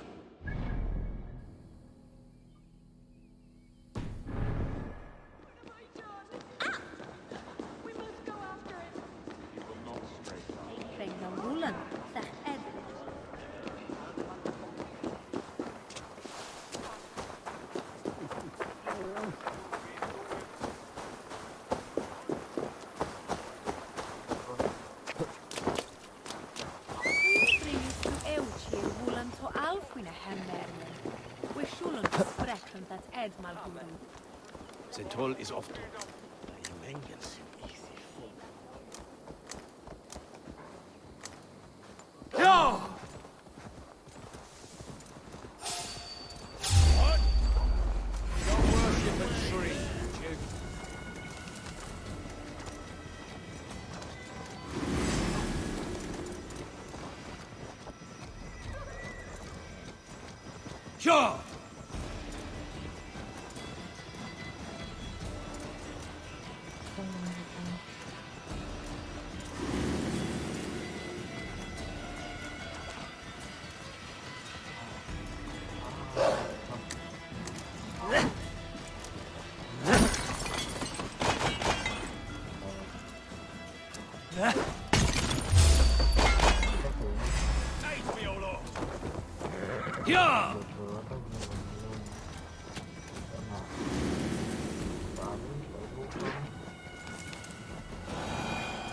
The toll is often. No! What? Don't worship a tree, Duke. Sure!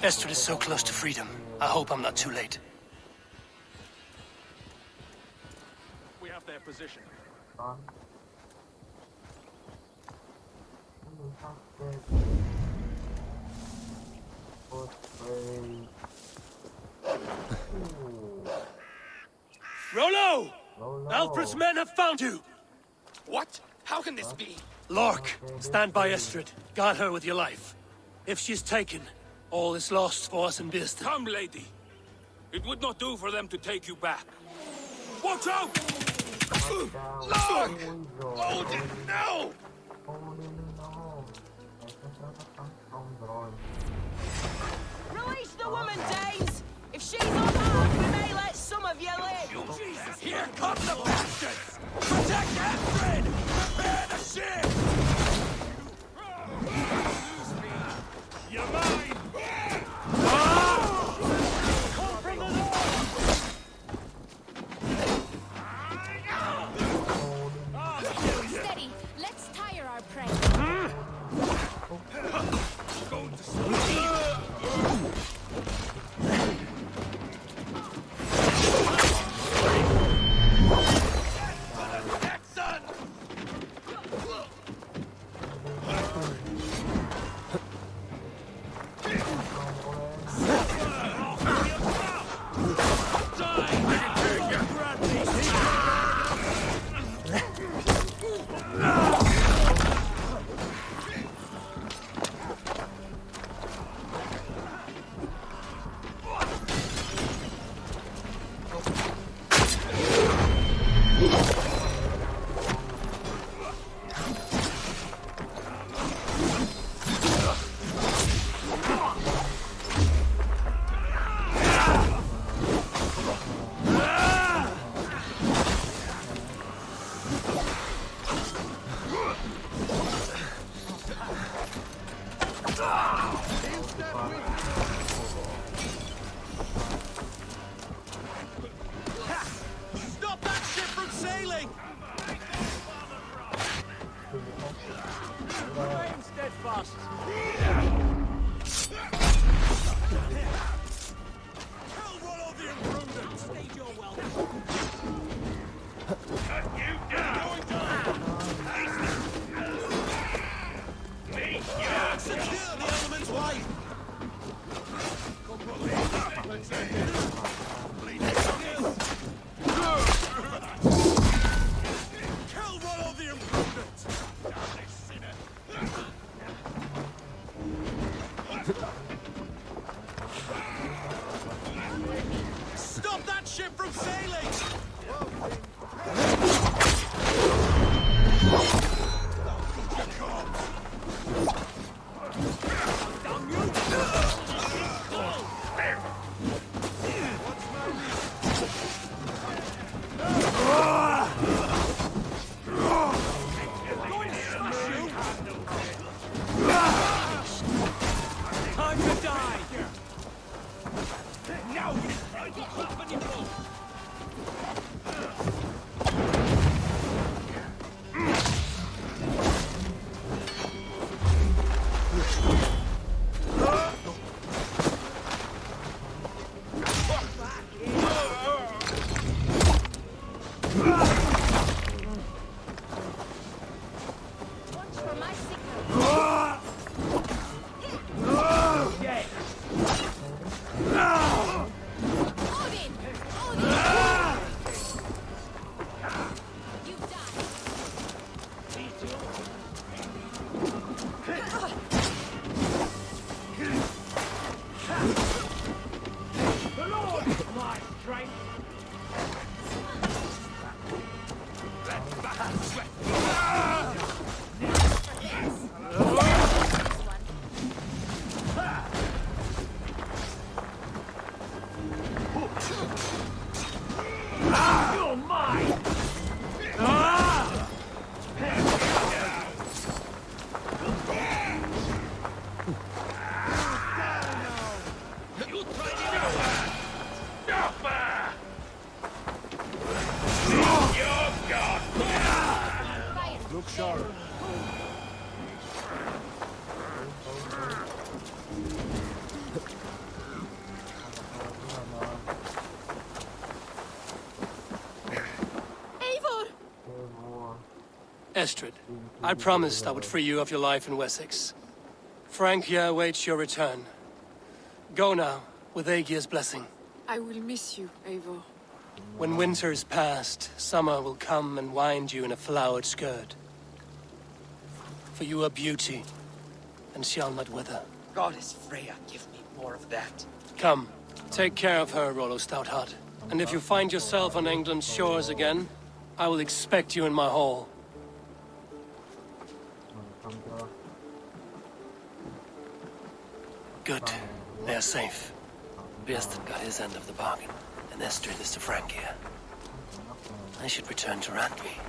Estrid is so close to freedom. I hope I'm not too late. We have their position. Rollo! Alfred's men have found you! What? How can this be? Lork, stand by Estrid. Guard her with your life. If she's taken, all is lost for us in Birsten. Come, lady. It would not do for them to take you back. Watch out! Look! Hold it now! Release the woman, Danes! If she's unarmed, we may let some of you live! Jesus, here come the bastards! Protect Astrid! Prepare the ship! You're mine! Steady. Let's tire our prey. Stop that ship from sailing! Remain steadfast. Kill Rollo the Imprudent! Stage your well. Cut you down! Going down! Secure the element's wife! Kill Rollo the Imprudent! Stop that ship from sailing! Time to die. Now you try to open your mouth. Watch for my signal. Dead. Odin! You die. The Lord is my strength. You're mine. You tried it out. Your God! Look sharp. Eivor! Estrid, I promised I would free you of your life in Wessex. Frank here awaits your return. Go now, with Aegir's blessing. I will miss you, Eivor. When winter is past, summer will come and wind you in a flowered skirt. For you are beauty, and shall not wither. Goddess Freya, give me more of that. Come, take care of her, Rollo Stoutheart. And if you find yourself on England's shores again, I will expect you in my hall. Good. They are safe. Björnsson got his end of the bargain, and Estrid is to Frank here. I should return to Randvi.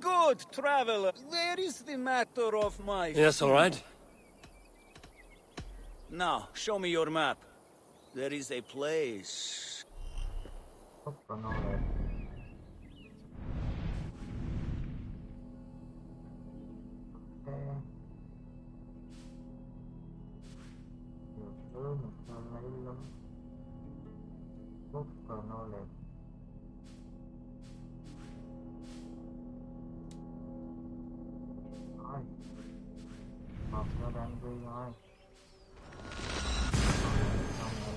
Good traveler. Where is the matter of my... Yes, all right. Now, show me your map. There is a place. Book knowledge. Rồi, hộp nó đang ghi rồi. Xong rồi.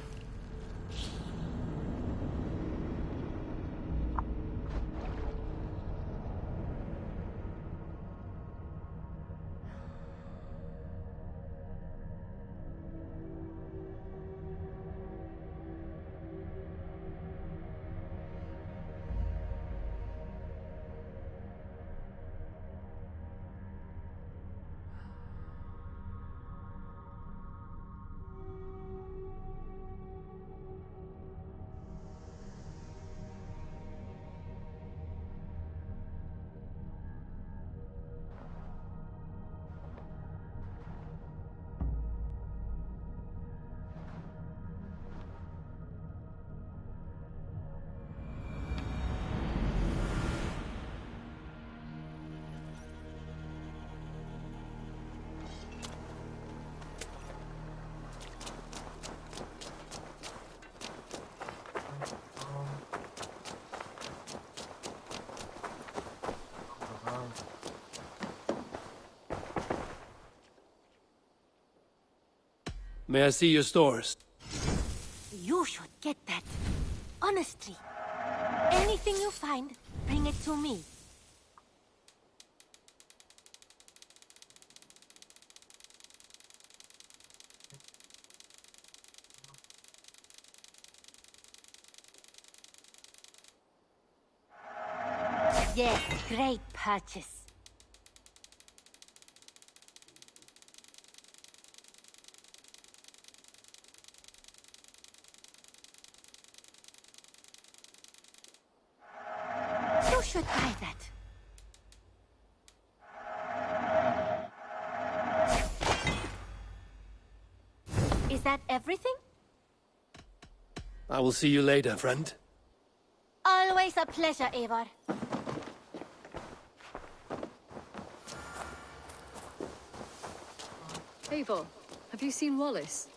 May I see your stores? You should get that. Honestly. Anything you find, bring it to me. Yes, great purchase. You should buy that. Is that everything? I will see you later, friend. Always a pleasure, Eivor. Eivor, have you seen Wallace?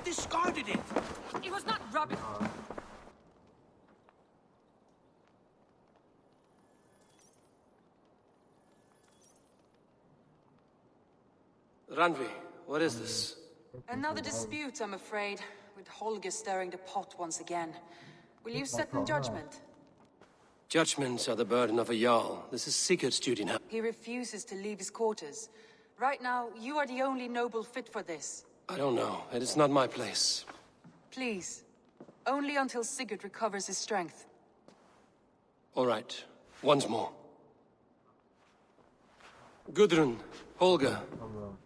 Discarded it. It was not rubbish. Randvi, what is this? Another dispute, I'm afraid, with Holger stirring the pot once again. Will you sit in judgment? Judgments are the burden of a Jarl. This is Sigurd's duty now. He refuses to leave his quarters. Right now, you are the only noble fit for this. I don't know. It is not my place. Please. Only until Sigurd recovers his strength. All right. Once more. Gudrun, Holger,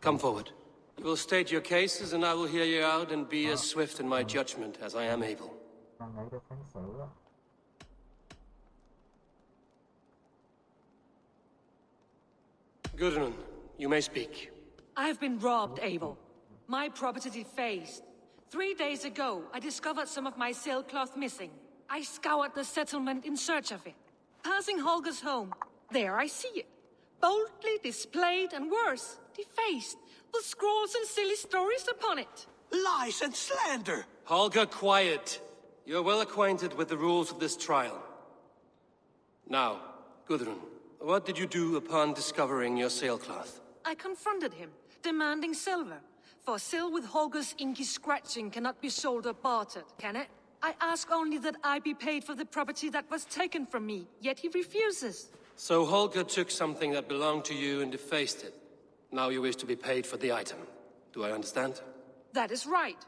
come forward. You will state your cases and I will hear you out and be as swift in my judgment as I am able. Gudrun, you may speak. I have been robbed, Eivor. My property defaced. 3 days ago, I discovered some of my sailcloth missing. I scoured the settlement in search of it. Passing Holger's home, there I see it. Boldly displayed and worse, defaced, with scrolls and silly stories upon it. Lies and slander! Holger, quiet. You're well acquainted with the rules of this trial. Now, Gudrun, what did you do upon discovering your sailcloth? I confronted him, demanding silver. For sil with Holger's inky scratching cannot be sold or bartered, can it? I ask only that I be paid for the property that was taken from me, yet he refuses. So Holger took something that belonged to you and defaced it. Now you wish to be paid for the item. Do I understand? That is right.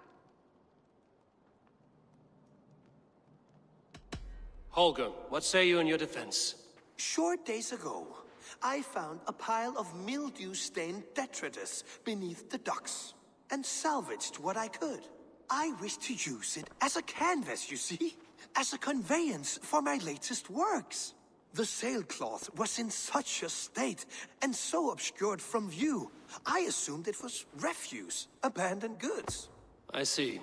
Holger, what say you in your defense? Short days ago, I found a pile of mildew-stained detritus beneath the docks, and salvaged what I could. I wish to use it as a canvas, you see? As a conveyance for my latest works. The sailcloth was in such a state, and so obscured from view, I assumed it was refuse, abandoned goods. I see.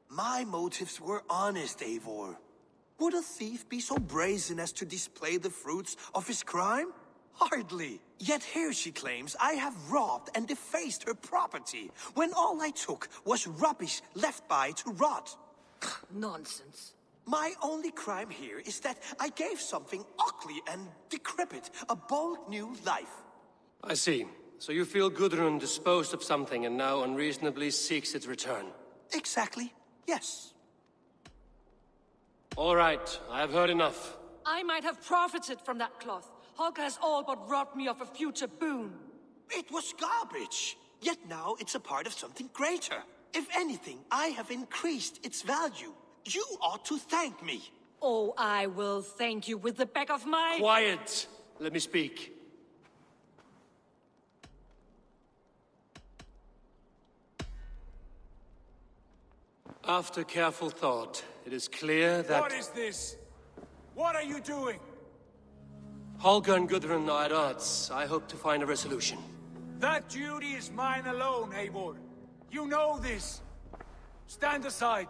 My motives were honest, Eivor. Would a thief be so brazen as to display the fruits of his crime? Hardly. Yet here she claims I have robbed and defaced her property, when all I took was rubbish left by to rot. Nonsense. My only crime here is that I gave something ugly and decrepit a bold new life. I see. So you feel Gudrun disposed of something and now unreasonably seeks its return? Exactly, yes. All right, I have heard enough. I might have profited from that cloth. Holger has all but robbed me of a future boon. It was garbage. Yet now it's a part of something greater. If anything, I have increased its value. You ought to thank me. Oh, I will thank you with the back of my... Quiet! Let me speak. After careful thought, it is clear that... What is this? What are you doing? Holger and Gudrun are at odds. I hope to find a resolution. That duty is mine alone, Eivor. You know this. Stand aside.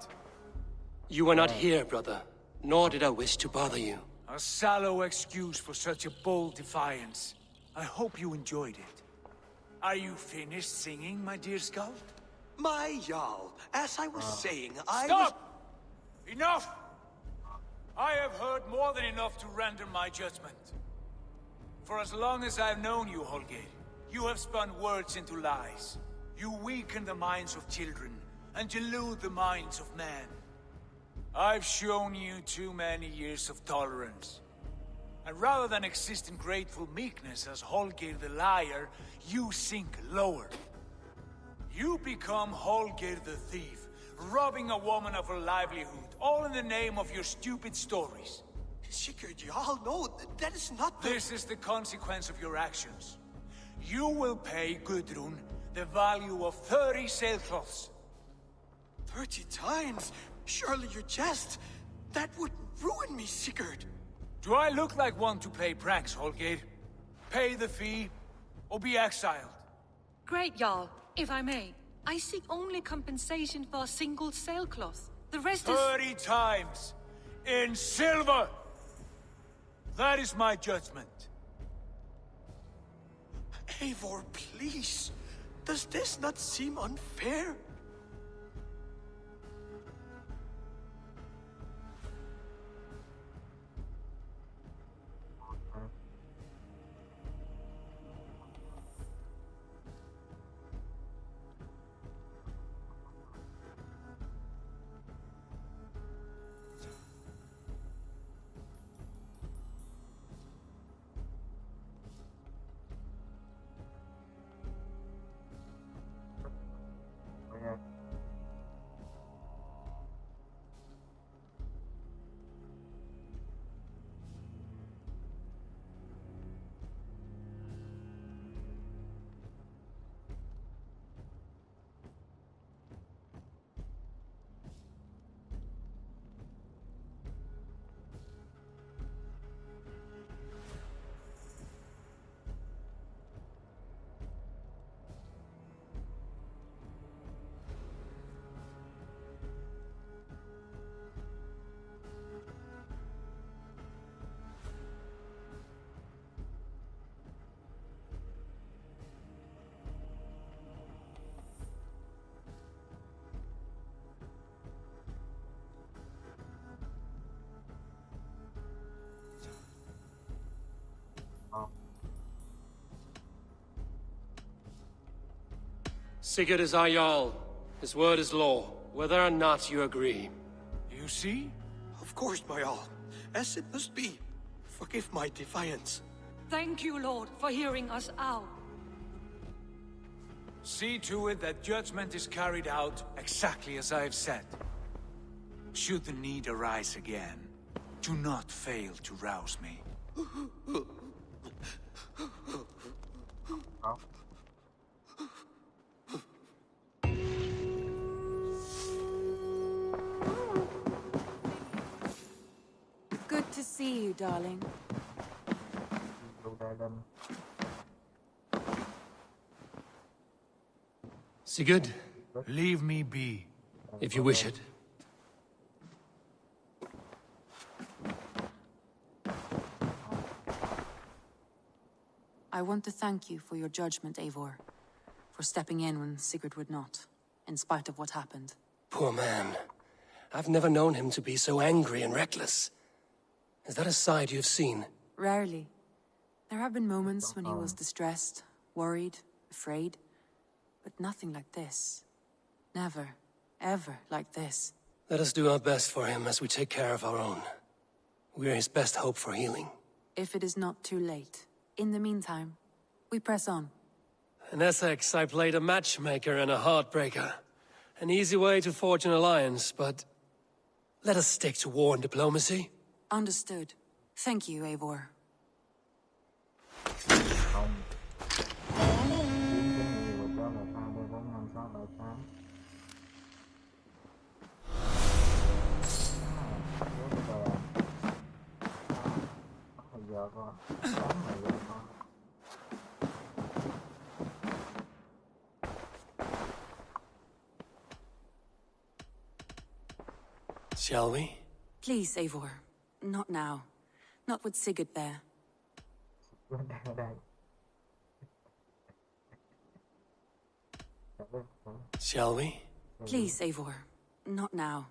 You were not here, brother. Nor did I wish to bother you. A sallow excuse for such a bold defiance. I hope you enjoyed it. Are you finished singing, my dear Skald? My Jarl, as I was saying, Stop! Enough! I have heard more than enough to render my judgment. For as long as I've known you, Holger, you have spun words into lies. You weaken the minds of children and delude the minds of men. I've shown you too many years of tolerance. And rather than exist in grateful meekness as Holger the liar, you sink lower. You become Holger the thief, robbing a woman of her livelihood, all in the name of your stupid stories. Sigurd, Jarl, no, that is not the... This is the consequence of your actions. You will pay Gudrun the value of 30 sailcloths. 30 times? Surely you jest. That would ruin me, Sigurd. Do I look like one to play pranks, Holger? Pay the fee, or be exiled. Great, Jarl. If I may, I seek only compensation for a single sailcloth. The rest is... 30 times! In silver! That is my judgment. Eivor, please. Does this not seem unfair? Sigurd is our Jarl. His word is law, whether or not you agree. You see? Of course, my Jarl. As it must be. Forgive my defiance. Thank you, Lord, for hearing us out. See to it that judgment is carried out exactly as I have said. Should the need arise again, do not fail to rouse me. see you, darling. Sigurd, Leave me be. if you wish it. I want to thank you for your judgment, Eivor. For stepping in when Sigurd would not, in spite of what happened. Poor man. I've never known him to be so angry and reckless. Is that a side you've seen? Rarely. There have been moments when he was distressed, worried, afraid. But nothing like this. Never, ever like this. Let us do our best for him as we take care of our own. We're his best hope for healing. If it is not too late. In the meantime, we press on. In Essex, I played a matchmaker and a heartbreaker. An easy way to forge an alliance, but... let us stick to war and diplomacy. Understood. Thank you, Eivor. Shall we? Please, Eivor. Not now. Not with Sigurd there. Shall we? Please, Eivor. Not now.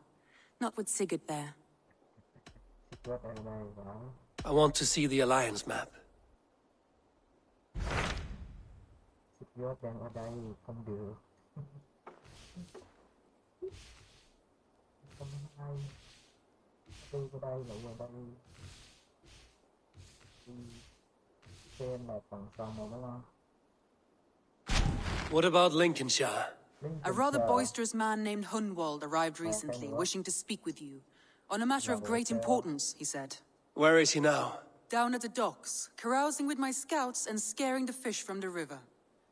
Not with Sigurd there. I want to see the alliance map. What about Lincolnshire? A rather boisterous man named Hunwald arrived recently, wishing to speak with you. On a matter of great importance, he said. Where is he now? Down at the docks, carousing with my scouts and scaring the fish from the river.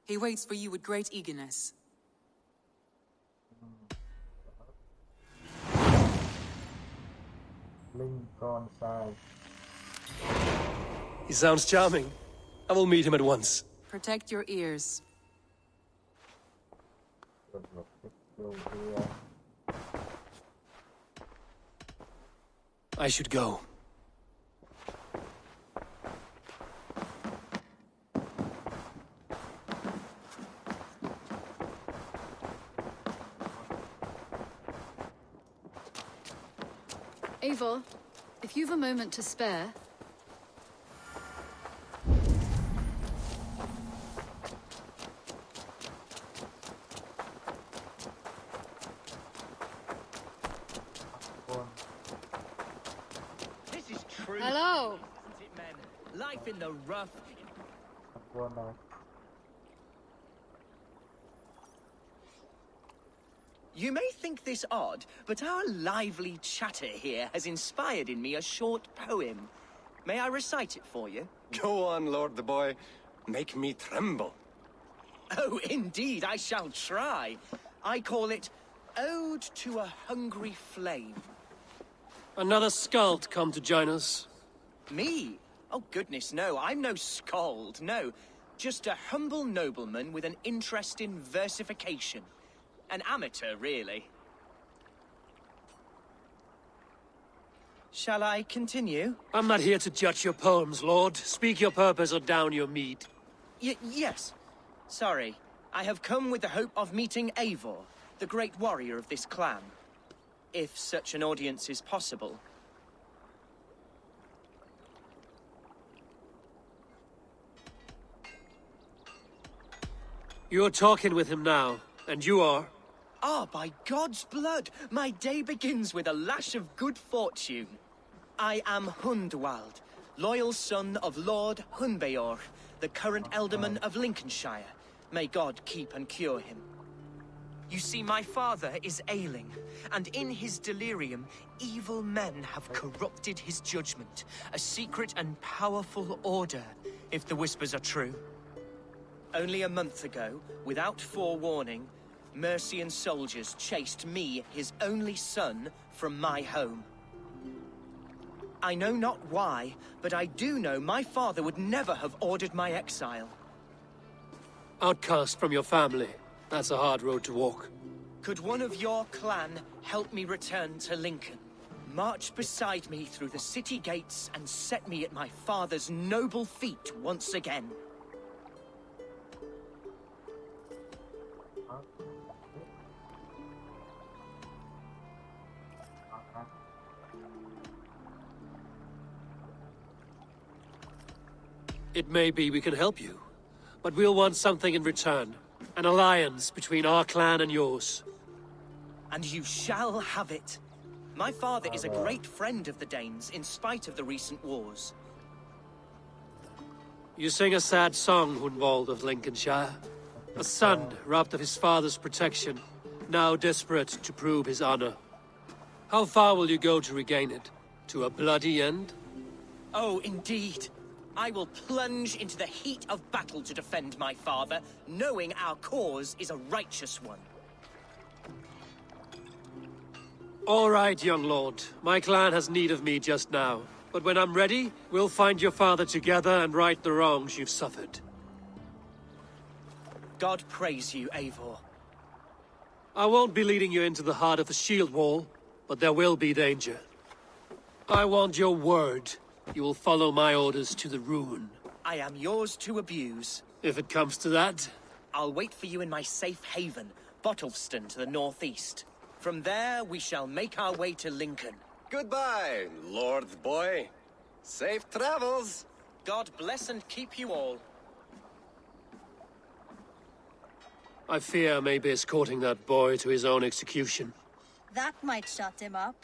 He waits for you with great eagerness. He sounds charming. I will meet him at once. Protect your ears. I should go. Eivor, if you've a moment to spare... This is true. Hello. Isn't it, men? Life in the rough. You may think this odd, but our lively chatter here has inspired in me a short poem. May I recite it for you? Go on, Lord the Boy. Make me tremble. Oh, indeed, I shall try. I call it Ode to a Hungry Flame. Another skald come to join us. Me? Oh, goodness, no. I'm no skald, no. Just a humble nobleman with an interest in versification. An amateur, really. Shall I continue? I'm not here to judge your poems, Lord. Speak your purpose or down your meat. Yes. Sorry. I have come with the hope of meeting Eivor, the great warrior of this clan. If such an audience is possible. You're talking with him now, and you are? Ah, by God's blood, my day begins with a lash of good fortune. I am Hundwald, loyal son of Lord Hunbeor, the current Elderman of Lincolnshire. May God keep and cure him. You see, my father is ailing, and in his delirium, evil men have corrupted his judgment. A secret and powerful order, if the whispers are true. Only a month ago, without forewarning, Mercian soldiers chased me, his only son, from my home. I know not why, but I do know my father would never have ordered my exile. Outcast from your family. That's a hard road to walk. Could one of your clan help me return to Lincoln? March beside me through the city gates and set me at my father's noble feet once again. It may be we can help you, but we'll want something in return. An alliance between our clan and yours. And you shall have it. My father is a great friend of the Danes, in spite of the recent wars. You sing a sad song, Hunwald of Lincolnshire. A son robbed of his father's protection, now desperate to prove his honor. How far will you go to regain it? To a bloody end? Oh, indeed. I will plunge into the heat of battle to defend my father, knowing our cause is a righteous one. All right, young lord. My clan has need of me just now. But when I'm ready, we'll find your father together and right the wrongs you've suffered. God praise you, Eivor. I won't be leading you into the heart of the shield wall, but there will be danger. I want your word. You will follow my orders to the ruin. I am yours to abuse. If it comes to that. I'll wait for you in my safe haven, Bottleston to the northeast. From there, we shall make our way to Lincoln. Goodbye, Lord Boy. Safe travels. God bless and keep you all. I fear I may be escorting that boy to his own execution. That might shut him up.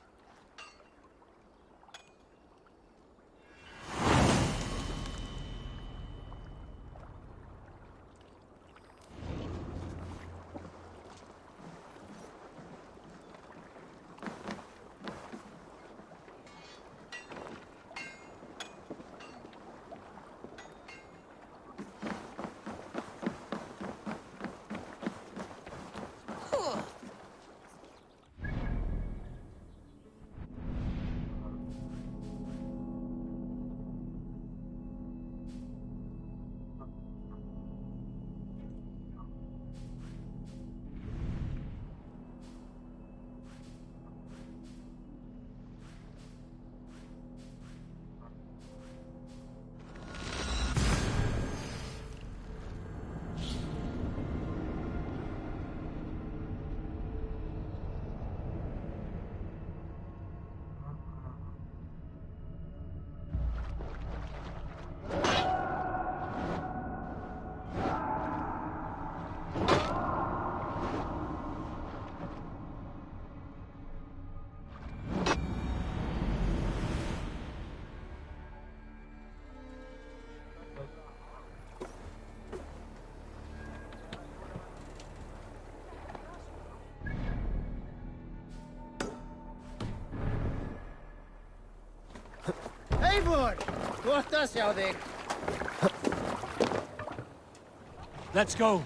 Eivor! Tuohtaas jou þig. Let's go.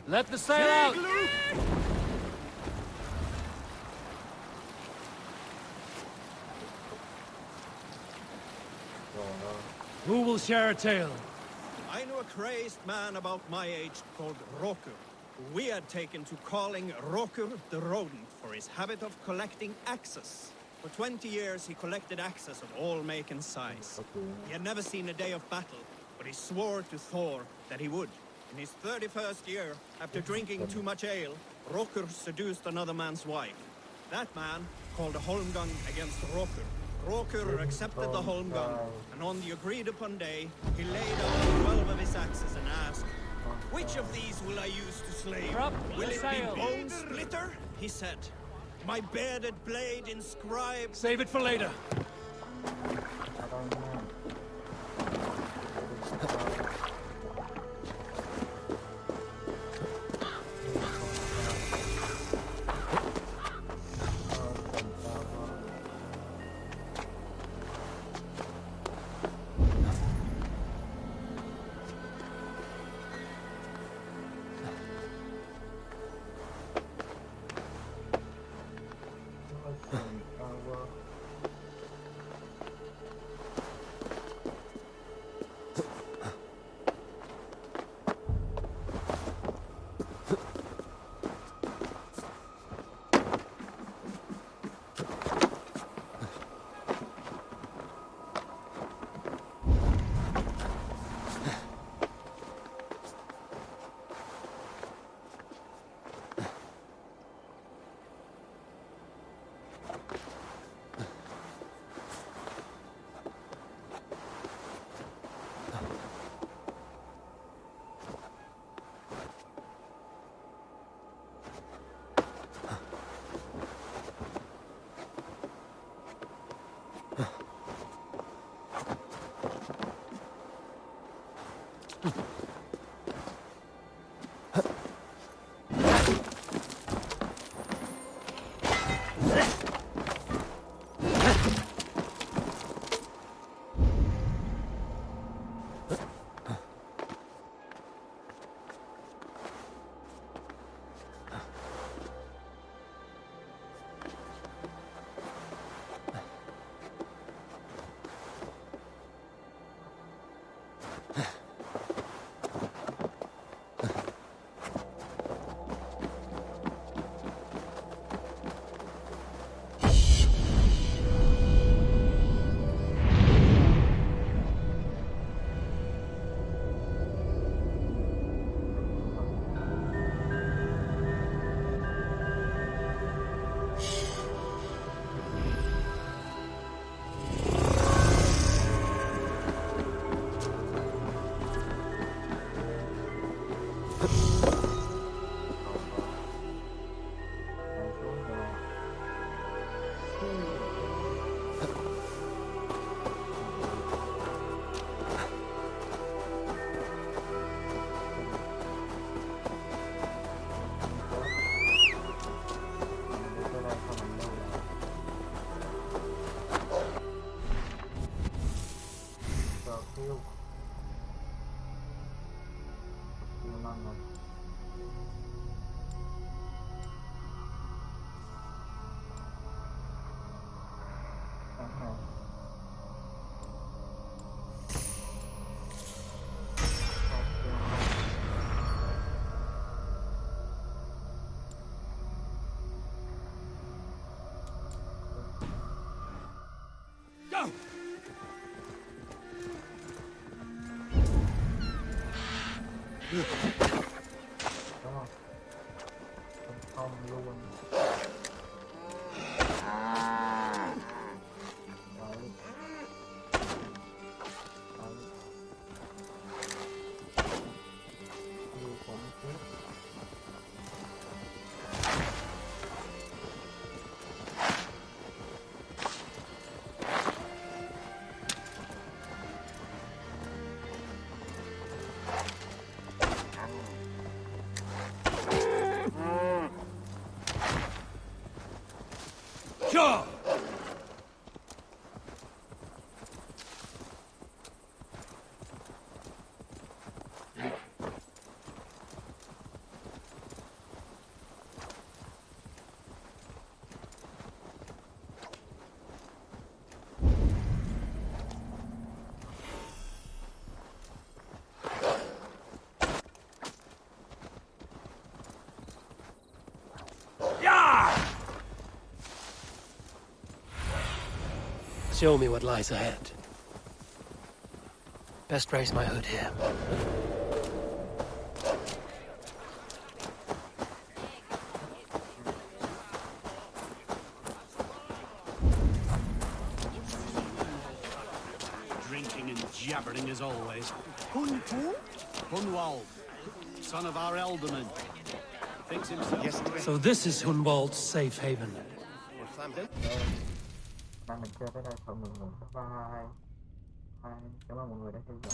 Let the sail out! Who will share a tale? I knew a crazed man about my age called Rokur, who we had taken to calling Rokur the Rodent for his habit of collecting axes. For 20 years he collected axes of all make and size. He had never seen a day of battle, but he swore to Thor that he would. In his 31st year, after drinking too much ale, Rokur seduced another man's wife. That man called a holmgang against Rokur. Rokur accepted the holmgang, and on the agreed-upon day, he laid out 12 of his axes and asked, "Which of these will I use to slay? Will it be Bone Splitter?" he said. "My bearded blade inscribed..." Save it for later. ở đây nha. Không luôn. Sure. Show me what lies ahead. Best raise my hood here. Drinking and jabbering as always. Hunwald, son of our elderman. Thinks himself. So this is Hunwald's safe haven. Nay mình chơi tới đây thôi mọi người, bye bye. Cảm ơn mọi người đã theo dõi.